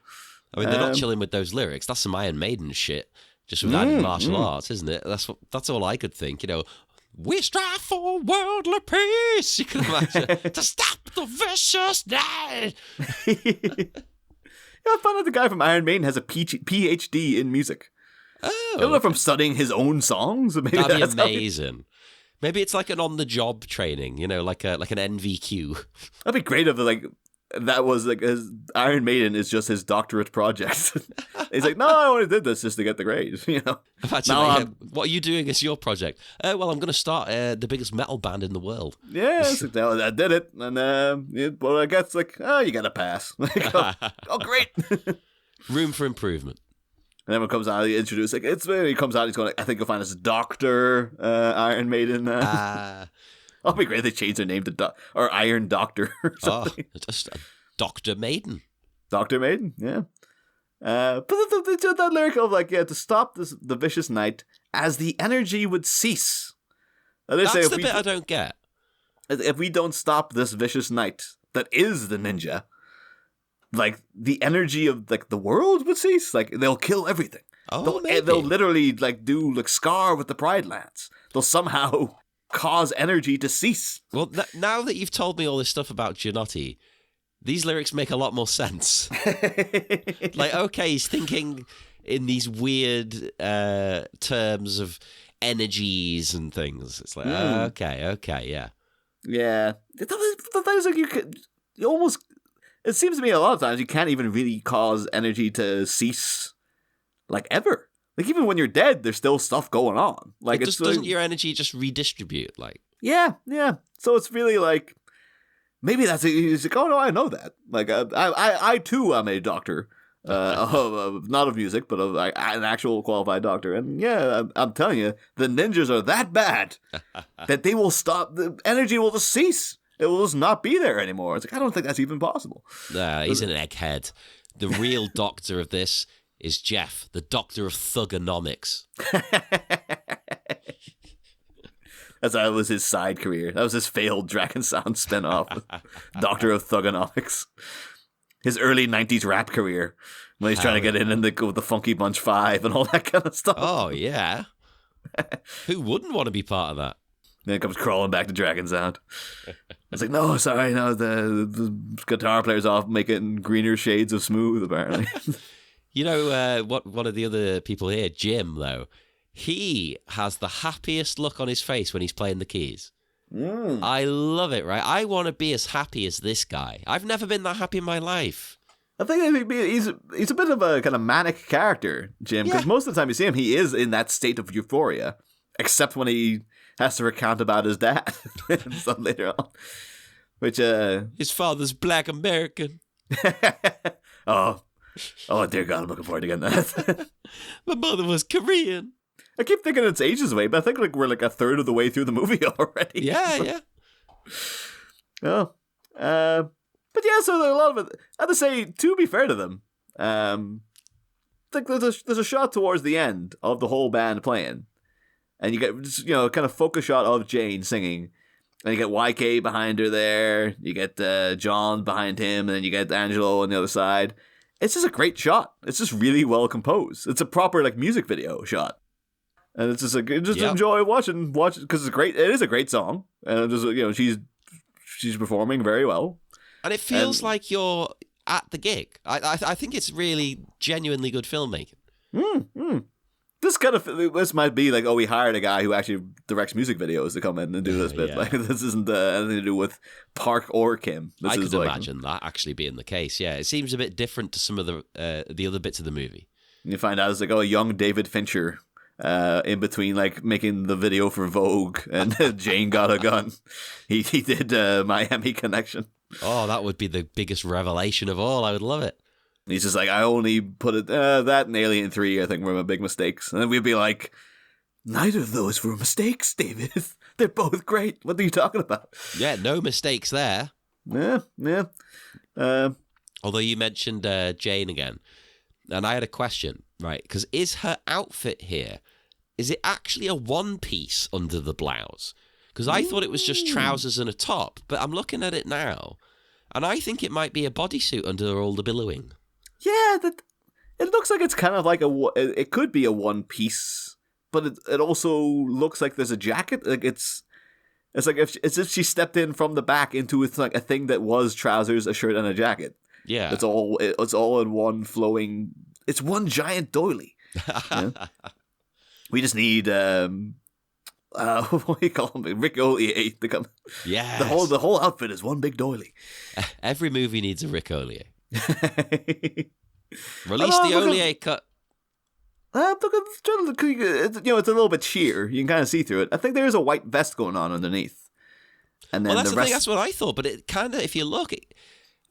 mean, they're not chilling with those lyrics. That's some Iron Maiden shit. Just with added martial arts, isn't it? That's all I could think. We strive for worldly peace. You can imagine to stop the vicious night. I found out the guy from Iron Maiden has a PhD in music. I don't know if I'm studying his own songs. Maybe That'd be that's amazing. Maybe it's like an on-the-job training, like an NVQ. That'd be great if that was like his Iron Maiden is just his doctorate project. He's like, no, I only did this just to get the grade. Imagine, what are you doing as your project? Well, I'm going to start the biggest metal band in the world. Yeah, I did it, and well, I guess you got to pass. Oh, great. Room for improvement. And then when it comes out, he introduces he comes out, he's going, I think you'll find this Doctor Iron Maiden. That'd be great if they change their name to Iron Doctor or something. Just Dr. Maiden. Dr. Maiden, yeah. But that lyric of to stop the vicious night as the energy would cease. That's the bit I don't get. If we don't stop this vicious night that is the ninja, the energy of the world would cease. They'll kill everything. They'll literally do Scar with the Pride Lance. They'll somehow cause energy to cease. Well, now that you've told me all this stuff about Giannotti, these lyrics make a lot more sense. Okay, he's thinking in these weird terms of energies and things. It's like, okay, yeah. Yeah. The thing is, you almost... It seems to me a lot of times you can't even really cause energy to cease, ever. Even when you're dead, there's still stuff going on. Doesn't your energy just redistribute? Yeah. So it's really maybe that's he's like, oh no, I know that. I too am a doctor, not of music, but of an actual qualified doctor. And yeah, I'm telling you, the ninjas are that bad that they will stop. The energy will just cease. It will just not be there anymore. It's I don't think that's even possible. Nah, he's an egghead. The real doctor of this is Jeff, the doctor of thugonomics. That was his side career. That was his failed Dragon Sound spinoff, Doctor of Thugonomics. His early 90s rap career, when he's trying to get in with the Funky Bunch 5 and all that kind of stuff. Oh, yeah. Who wouldn't want to be part of that? Then it comes crawling back to Dragon Sound. It's no, sorry, no, the guitar player's off making greener shades of smooth, apparently. What? One of the other people here, Jim, though, he has the happiest look on his face when he's playing the keys. I love it, right? I want to be as happy as this guy. I've never been that happy in my life. I think he's a bit of a kind of manic character, Jim, because most of the time you see him, he is in that state of euphoria, except when he has to recount about his dad and stuff later on. Which, his father's Black American. Oh, dear God, I'm looking forward to getting that. My mother was Korean. I keep thinking it's ages away, but I think we're a third of the way through the movie already. Yeah. Oh. But yeah, so a lot of it, I have to say, to be fair to them, there's a shot towards the end of the whole band playing. And you get, kind of focus shot of Jane singing. And you get YK behind her there. You get John behind him. And then you get Angelo on the other side. It's just a great shot. It's just really well composed. It's a proper music video shot. And it's just enjoy watching because it's great. It is a great song. And just, she's performing very well. And it feels like you're at the gig. I think it's really genuinely good filmmaking. This might be we hired a guy who actually directs music videos to come in and do this bit. Yeah. This isn't anything to do with Park or Kim. I could imagine that actually being the case. Yeah, it seems a bit different to some of the other bits of the movie. You find out it's a young David Fincher in between making the video for Vogue and Jane Got a Gun. He did Miami Connection. Oh, that would be the biggest revelation of all. I would love it. He's just I only put it, that and Alien 3, I think, were my big mistakes. And then we'd be neither of those were mistakes, David. They're both great. What are you talking about? Yeah, no mistakes there. Yeah. Although you mentioned Jane again. And I had a question, right? Because is her outfit here, is it actually a one-piece under the blouse? Because I thought it was just trousers and a top. But I'm looking at it now. And I think it might be a bodysuit under all the billowing. Yeah, it looks like it's kind of it could be a one piece, but it also looks like there's a jacket. It's it's if she stepped in from the back into a thing that was trousers, a shirt, and a jacket. Yeah, it's all in one flowing. It's one giant doily. Yeah. We just need what do you call him? Rick Ollier to come. Yeah. The whole outfit is one big doily. Every movie needs a Rick Ollier. Release the Ollier cut. It's a little bit sheer. You can kind of see through it. I think there's a white vest going on underneath. And then Well, that's the the rest... thing. That's what I thought. But it kind of, if you look,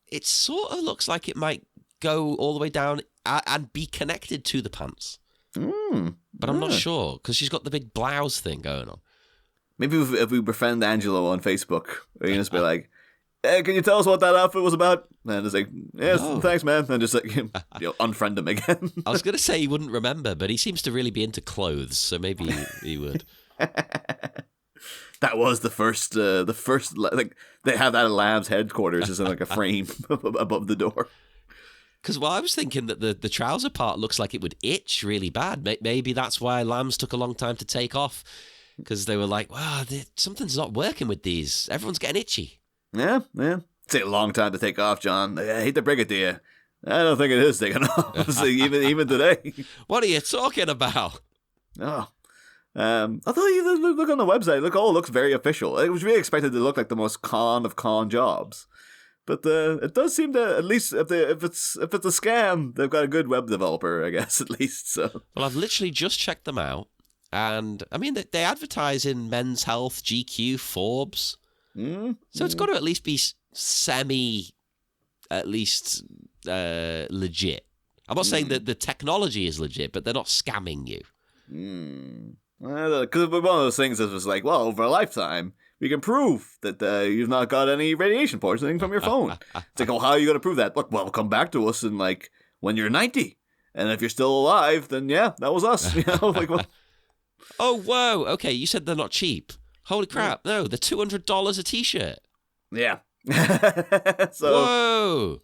it sort of looks like it might go all the way down and be connected to the pants. But I'm not sure because she's got the big blouse thing going on. Maybe if we befriend Angelo on Facebook, we can just be like, "Hey, can you tell us what that outfit was about?" And just like, "Yes, thanks, man." And just like, unfriend him again. I was going to say he wouldn't remember, but he seems to really be into clothes, so maybe he would. That was the first, like, they have that at Lab's headquarters as in like a frame above the door. Because I was thinking that the trouser part looks like it would itch really bad. Maybe that's why Lambs took a long time to take off. Because they were like, wow, something's not working with these. Everyone's getting itchy. Yeah. Take a long time to take off, John. I hate to break it to you. I don't think it is taking off. So even today. What are you talking about? Oh. Although you look on the website, it looks very official. It was really expected to look like the most con of con jobs. But it does seem to, at least if it's a scam, they've got a good web developer, I guess, at least. So. Well, I've literally just checked them out. And, I mean, they advertise in Men's Health, GQ, Forbes. So it's got to at least be legit. I'm not saying that the technology is legit, but they're not scamming you. Because one of those things that was like, well, over a lifetime, we can prove that you've not got any radiation poisoning from your phone. It's like, oh, how are you going to prove that? Look, well, come back to us when you're 90. And if you're still alive, then yeah, that was us. Well. Oh, whoa. Okay, you said they're not cheap. Holy crap. No, they're $200 a t-shirt. Yeah. So whoa.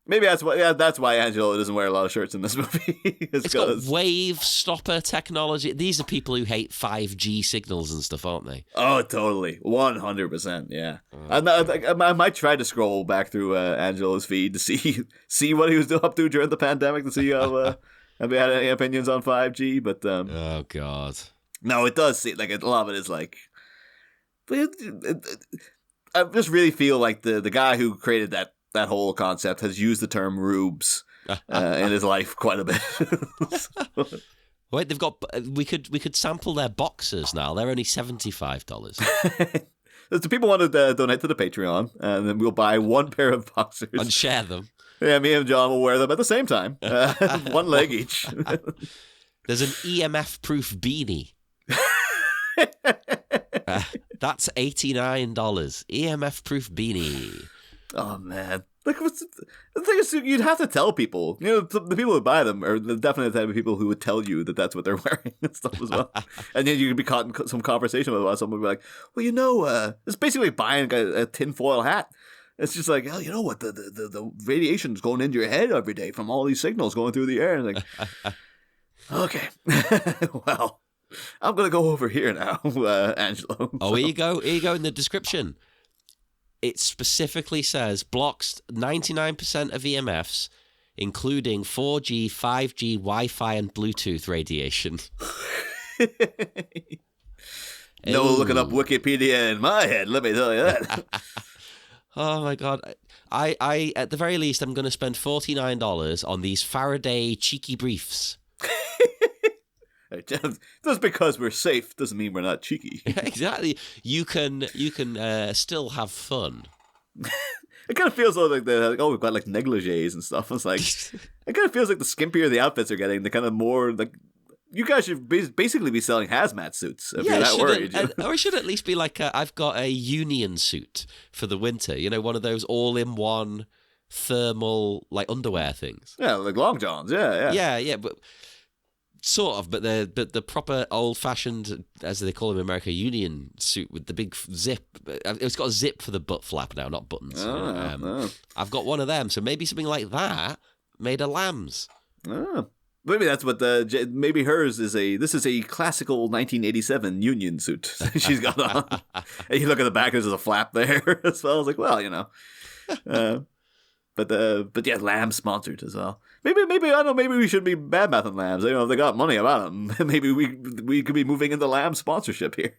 Maybe that's why Angelo doesn't wear a lot of shirts in this movie. It's got wave stopper technology. These are people who hate 5G signals and stuff, aren't they? Oh, totally. 100%, yeah. I might try to scroll back through Angelo's feed to see what he was up to during the pandemic, to see if he had any opinions on 5G, but... oh, God. No, it does seem like a lot of it is like... I just really feel like the guy who created that whole concept has used the term rubes in his life quite a bit. Wait, they've got... We could sample their boxers now. They're only $75. So people want to donate to the Patreon, and then we'll buy one pair of boxers. And share them. Yeah, me and John will wear them at the same time. One leg each. There's an EMF-proof beanie. That's $89. EMF-proof beanie. Oh, man. Like, the thing is, you'd have to tell people. The people who buy them are definitely the type of people who would tell you that that's what they're wearing and stuff as well. And then you could be caught in some conversation about someone would be like, well, it's basically buying a tinfoil hat. It's just like, oh, you know what? The radiation's going into your head every day from all these signals going through the air. And like, okay, well, I'm going to go over here now, Angelo. Oh, here you go in the description. It specifically says blocks 99% of EMFs, including 4G, 5G, Wi-Fi, and Bluetooth radiation. No looking up Wikipedia in my head, let me tell you that. Oh my God. I at the very least, I'm going to spend $49 on these Faraday cheeky briefs. Just because we're safe doesn't mean we're not cheeky. Exactly. You can still have fun. It kind of feels like we've got like negligees and stuff. It's like it kind of feels like the skimpier the outfits are getting, the kind of more like you guys should basically be selling hazmat suits if you're that worried. Or it should at least be like I've got a union suit for the winter. You know, one of those all-in-one thermal like underwear things. Yeah, like long johns. Yeah. But sort of. But the proper old-fashioned, as they call them in America, union suit with the big zip. It's got a zip for the butt flap now, not buttons. I've got one of them, so maybe something like that made of lambs. Oh. Maybe that's what maybe hers is this is a classical 1987 union suit she's got on. And you look at the back, there's a flap there as well. I was like, well, But yeah, lamb sponsored as well. Maybe I don't know. Maybe we shouldn't be bad mouthing lambs. You know, if they got money about them, maybe we could be moving into lamb sponsorship here.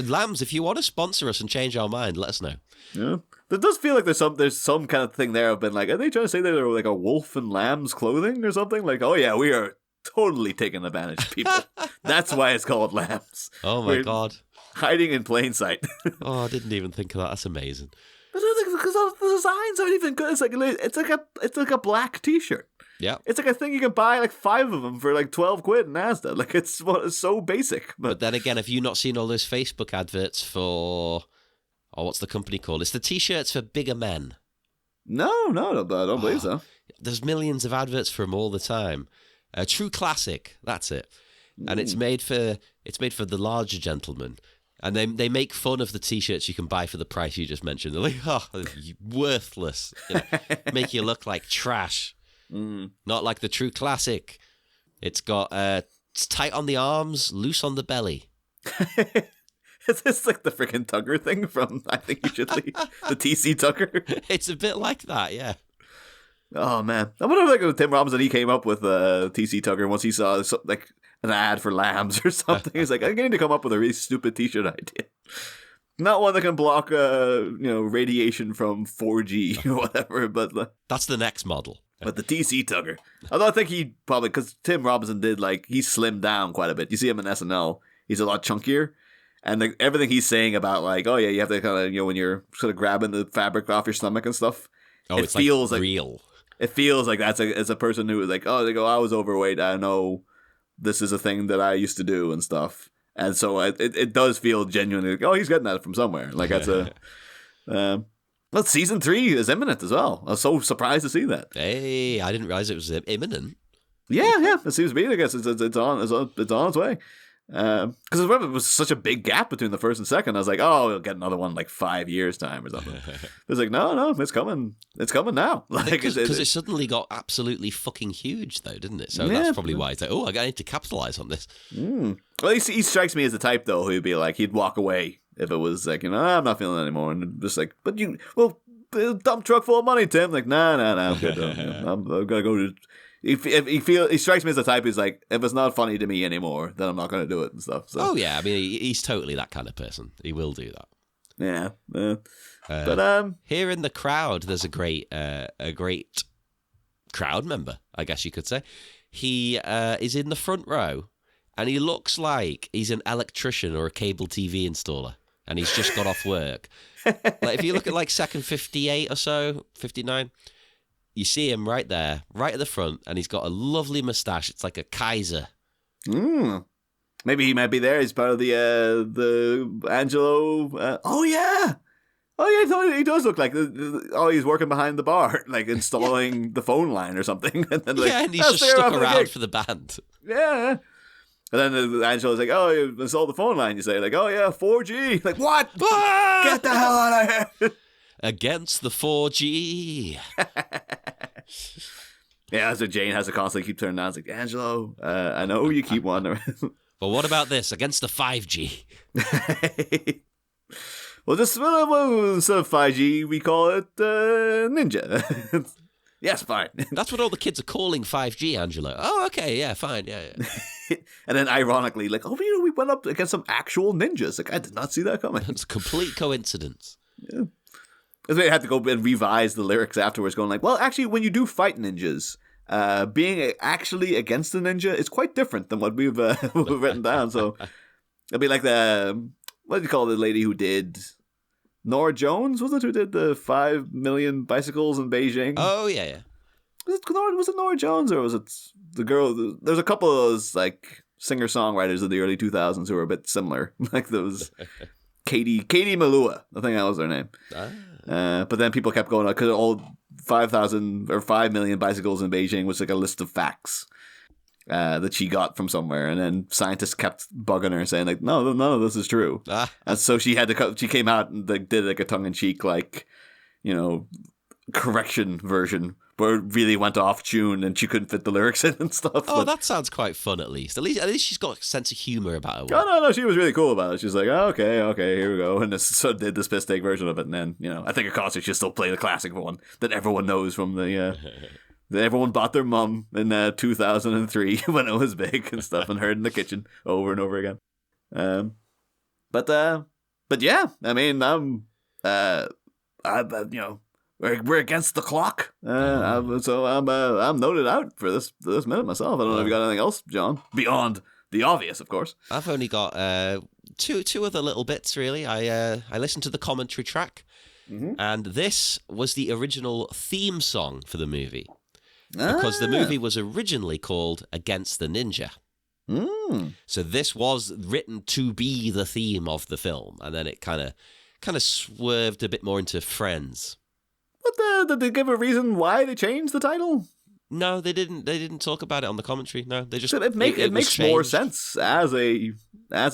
Lambs, if you want to sponsor us and change our mind, let us know. Yeah, it does feel like there's some kind of thing there. I've been like, are they trying to say they're like a wolf in lamb's clothing or something? Like, oh yeah, we are totally taking advantage of people. That's why it's called lambs. Oh my God, hiding in plain sight. Oh, I didn't even think of that. That's amazing. Because the designs aren't even good. It's like a black T-shirt. Yeah, it's like a thing you can buy like 5 of them for like 12 quid in Asda. Like it's so basic. But then again, have you not seen all those Facebook adverts for? Oh, what's the company called? It's the T-shirts for bigger men. No, I don't believe so. There's millions of adverts for them all the time. True Classic, that's it. And it's made for the larger gentlemen. And they make fun of the T-shirts you can buy for the price you just mentioned. They're like, oh, worthless. You know, make you look like trash. Not like the True Classic. It's got it's tight on the arms, loose on the belly. Is this like the freaking Tugger thing from I Think You Should Leave? The TC Tugger? It's a bit like that, yeah. Oh, man. I wonder if like Tim Robinson, he came up with TC Tugger once he saw like an ad for lambs or something. He's like, I need to come up with a really stupid T-shirt idea. Not one that can block radiation from 4G or whatever, but... That's the next model. But the TC Tugger. Although I think he probably... Because Tim Robinson did, like... He slimmed down quite a bit. You see him in SNL. He's a lot chunkier. And like, everything he's saying about, like, oh, yeah, you have to kind of, when you're sort of grabbing the fabric off your stomach and stuff. Oh, it feels like real. It feels like that's as a person who is like, oh, they go, I was overweight. I know this is a thing that I used to do and stuff. And so it does feel genuinely like, oh, he's getting that from somewhere. Like that's well, season 3 is imminent as well. I was so surprised to see that. Hey, I didn't realize it was imminent. Yeah, it seems to be. I guess it's on its way. Because it was such a big gap between the first and second. I was like, oh, we'll get another one like 5 years time or something. It was like, no, it's coming. It's coming now. Like because it suddenly got absolutely fucking huge, though, didn't it? So that's probably why it's like, oh, I need to capitalize on this. Well, he strikes me as the type though who'd be like, he'd walk away if it was like, I'm not feeling it anymore, and just like, but a dump truck full of money, Tim. Like, nah, I'm good. I'm gonna go to. He strikes me as the type who's like, if it's not funny to me anymore, then I'm not going to do it and stuff. So. Oh yeah, I mean, he's totally that kind of person. He will do that. Yeah. But here in the crowd, there's a great crowd member, I guess you could say. He is in the front row, and he looks like he's an electrician or a cable TV installer, and he's just got off work. Like if you look at like second 58 or so, 59. You see him right there, right at the front, and he's got a lovely moustache. It's like a Kaiser. Maybe he might be there. He's part of the Angelo. Oh yeah, he does look like he's working behind the bar, like installing the phone line or something. And then, and he's just stuck around for the band. Yeah. And then Angelo's like, oh, you installed the phone line. You say like, oh yeah, 4G. Like what? Get the hell out of here. Against the 4G. Yeah, so Jane has to constantly keep turning down. It's like, Angelo, I know you keep wondering. But what about this? Against the 5G? Well, instead of 5G, we call it Ninja. Yes, fine. That's what all the kids are calling 5G, Angelo. Oh, okay, yeah, fine, yeah. And then ironically, like, oh, we went up against some actual ninjas. Like, I did not see that coming. It's a complete coincidence. Yeah. They had to go and revise the lyrics afterwards, going like, well, actually, when you do fight ninjas, being actually against the ninja is quite different than what we've written down. So it'd be like what do you call the lady who did Nora Jones? Was it who did the 5 million bicycles in Beijing? Oh yeah. Was it Nora Jones or was it the girl? There's a couple of those like singer songwriters of the early 2000s who were a bit similar, like those. Katie Malua, I think that was her name. But then people kept going, because all 5,000 or 5 million bicycles in Beijing was like a list of facts that she got from somewhere. And then scientists kept bugging her saying like, no, none of this is true. And so she came out and did like a tongue-in-cheek, like, correction version where it really went off tune and she couldn't fit the lyrics in and stuff. Oh, that sounds quite fun. At least she's got a sense of humor about her. Oh no, she was really cool about it. She's like, oh, okay, here we go, and so did this piss take version of it. And then I think it cost her she'll still play the classic one that everyone knows from the. That everyone bought their mum in 2003 when it was big and stuff, and heard in the kitchen over and over again. But yeah, I mean, we're against the clock, so I'm noted out for this minute myself. I don't know if you got anything else, John, beyond the obvious, of course. I've only got two other little bits really. I listened to the commentary track, and this was the original theme song for the movie. Because the movie was originally called Against the Ninja. So this was written to be the theme of the film, and then it kind of swerved a bit more into Friends. What did they give a reason why they changed the title? No, they didn't. They didn't talk about it on the commentary. No, they just it makes more sense as a I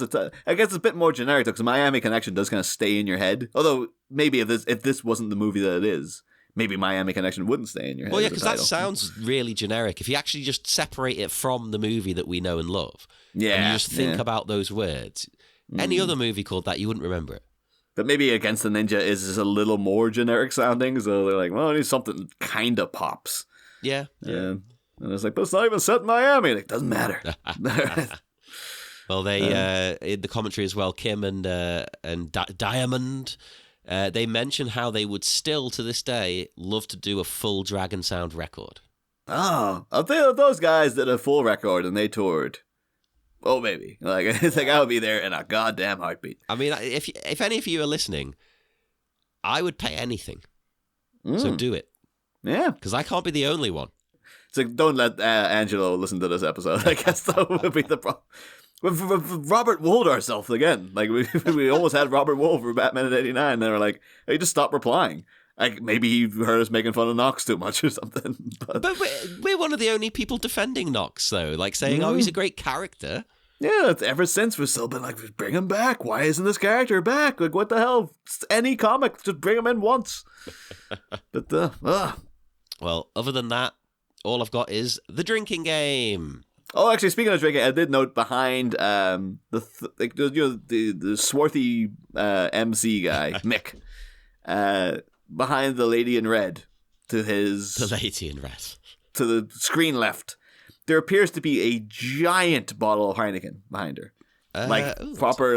guess it's a bit more generic because Miami Connection does kind of stay in your head. Although maybe if this wasn't the movie that it is, maybe Miami Connection wouldn't stay in your head. Well, yeah, because that sounds really generic. If you actually just separate it from the movie that we know and love, and you just think about those words, any other movie called that, you wouldn't remember it. But maybe Against the Ninja is a little more generic sounding, so they're like, well, I need something that kind of pops. Yeah. And it's like, but it's not even set in Miami. Like, doesn't matter. Well, they in the commentary as well, Kim and Diamond. They mention how they would still, to this day, love to do a full Dragon Sound record. Oh, if those guys did a full record and they toured, oh, maybe. Like, it's like I would be there in a goddamn heartbeat. I mean, if any of you are listening, I would pay anything. So do it. Yeah. Because I can't be the only one. It's like, don't let Angelo listen to this episode. I guess that would be the problem. We've Robert Wooled ourselves again. Like, we almost had Robert Wool for Batman in '89, and they were like, hey, just stop replying. Like, maybe he heard us making fun of Knox too much or something. But we're one of the only people defending Knox, though. Like, saying, oh, he's a great character. Yeah, ever since we've still been like, bring him back. Why isn't this character back? Like, what the hell? Any comic, just bring him in once. But, Well, other than that, all I've got is the drinking game. Oh, actually, speaking of drinking, I did note behind the swarthy MC guy, Mick, behind the lady in red to the screen left, there appears to be a giant bottle of Heineken behind her, proper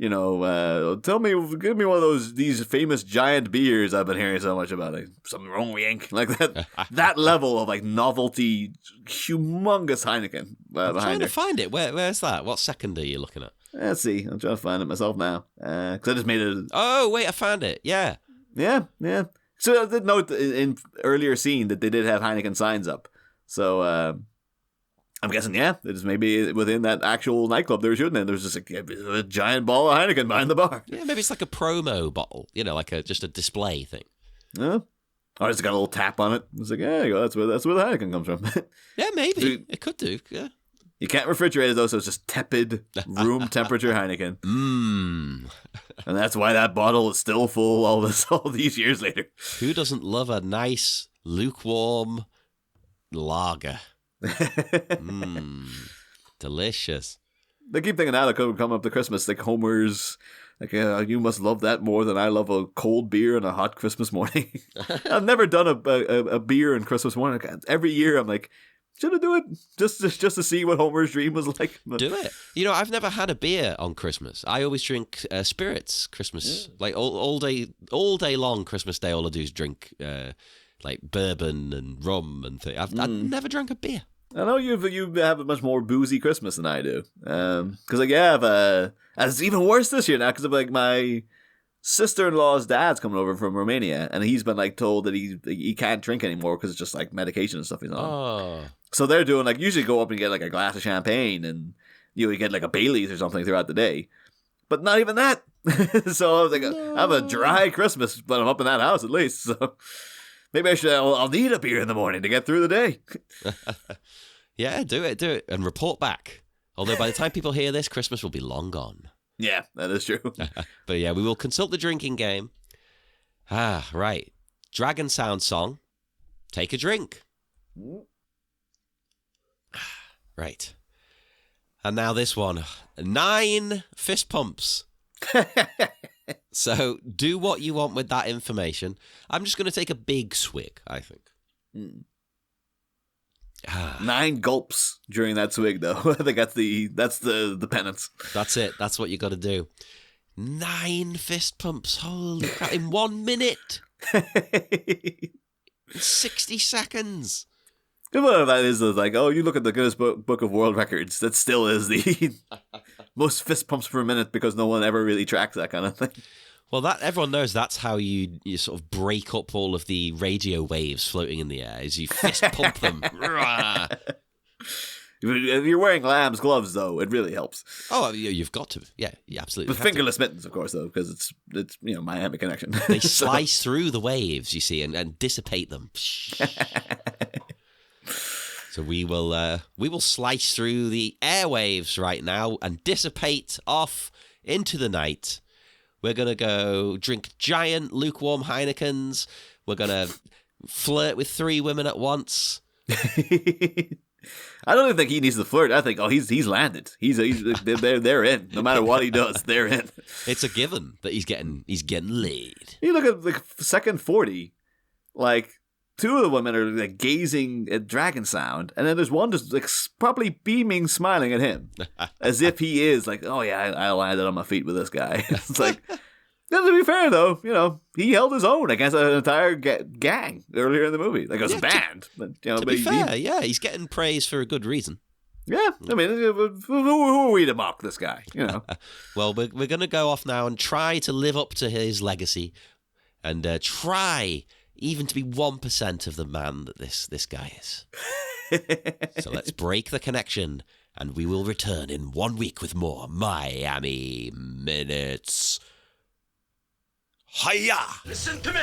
give me one of these famous giant beers I've been hearing so much about, like something wrong with Yank, like that level of like novelty, humongous Heineken I'm behind trying her. to find it. Where's that? What second are you looking at? Let's see. I'm trying to find it myself now because I just made it. Oh wait, I found it. Yeah. So I did note in earlier scene that they did have Heineken signs up. So I'm guessing, it is maybe within that actual nightclub they were shooting in. There was just a giant ball of Heineken behind the bar. Yeah, maybe it's like a promo bottle, like just a display thing. Yeah. Or it's got a little tap on it. It's like, yeah, you go. That's where the Heineken comes from. Yeah, maybe. So it could do, yeah. You can't refrigerate it, though, so it's just tepid, room temperature Heineken. And that's why that bottle is still full all these years later. Who doesn't love a nice, lukewarm lager? Delicious. They keep thinking that could come up to Christmas, like Homer's, like, you must love that more than I love a cold beer on a hot Christmas morning. I've never done a beer on Christmas morning. Every year I'm like, should I do it just to see what Homer's dream was like? Do it. I've never had a beer on Christmas. I always drink spirits Christmas, like all day long. Christmas Day, all I do is drink like bourbon and rum and things. I've never drank a beer. I know you have a much more boozy Christmas than I do. Because and it's even worse this year now because of like my sister-in-law's dad's coming over from Romania, and he's been like told that he can't drink anymore because it's just like medication and stuff he's on. Oh. So they're doing like usually go up and get like a glass of champagne and you get like a Bailey's or something throughout the day, but not even that. So I was like, I have a dry Christmas, but I'm up in that house at least. So maybe I'll need a beer in the morning to get through the day. Yeah, do it, and report back. Although by the time people hear this, Christmas will be long gone. Yeah, that is true. But yeah, we will consult the drinking game. Right. Dragon Sound song. Take a drink. Right. And now this one. 9 fist pumps. So do what you want with that information. I'm just going to take a big swig, I think. 9 gulps during that swig, though. I think that's the penance. That's it. That's what you got to do. 9 fist pumps. Holy crap. In 1 minute. 60 seconds. Well, that is like, oh, you look at the Guinness Book of World Records. That still is the most fist pumps per minute because no one ever really tracks that kind of thing. Well, that everyone knows that's how you sort of break up all of the radio waves floating in the air, is you fist pump them. If you're wearing lamb's gloves, though, it really helps. Oh, you've got to. Yeah, you absolutely. With fingerless mittens, of course, though, because it's Miami connection. They slice through the waves, you see, and dissipate them. So we will slice through the airwaves right now and dissipate off into the night. We're going to go drink giant lukewarm Heinekens. We're going to flirt with 3 women at once. I don't even think he needs to flirt. I think, he's landed. They're in. No matter what he does, they're in. It's a given that he's getting laid. You look at the second 40, like 2 of the women are like gazing at Dragon Sound, and then there's one just like probably beaming, smiling at him, as if he is like, oh yeah, I landed on my feet with this guy. It's like, to be fair though, he held his own against an entire gang earlier in the movie. Like it was a band, to be fair, he's getting praise for a good reason. Yeah, I mean, who are we to mock this guy? Well, we're going to go off now and try to live up to his legacy, and try even to be 1% of the man that this guy is. So let's break the connection, and we will return in 1 week with more Miami Minutes. Hiya! Listen to me!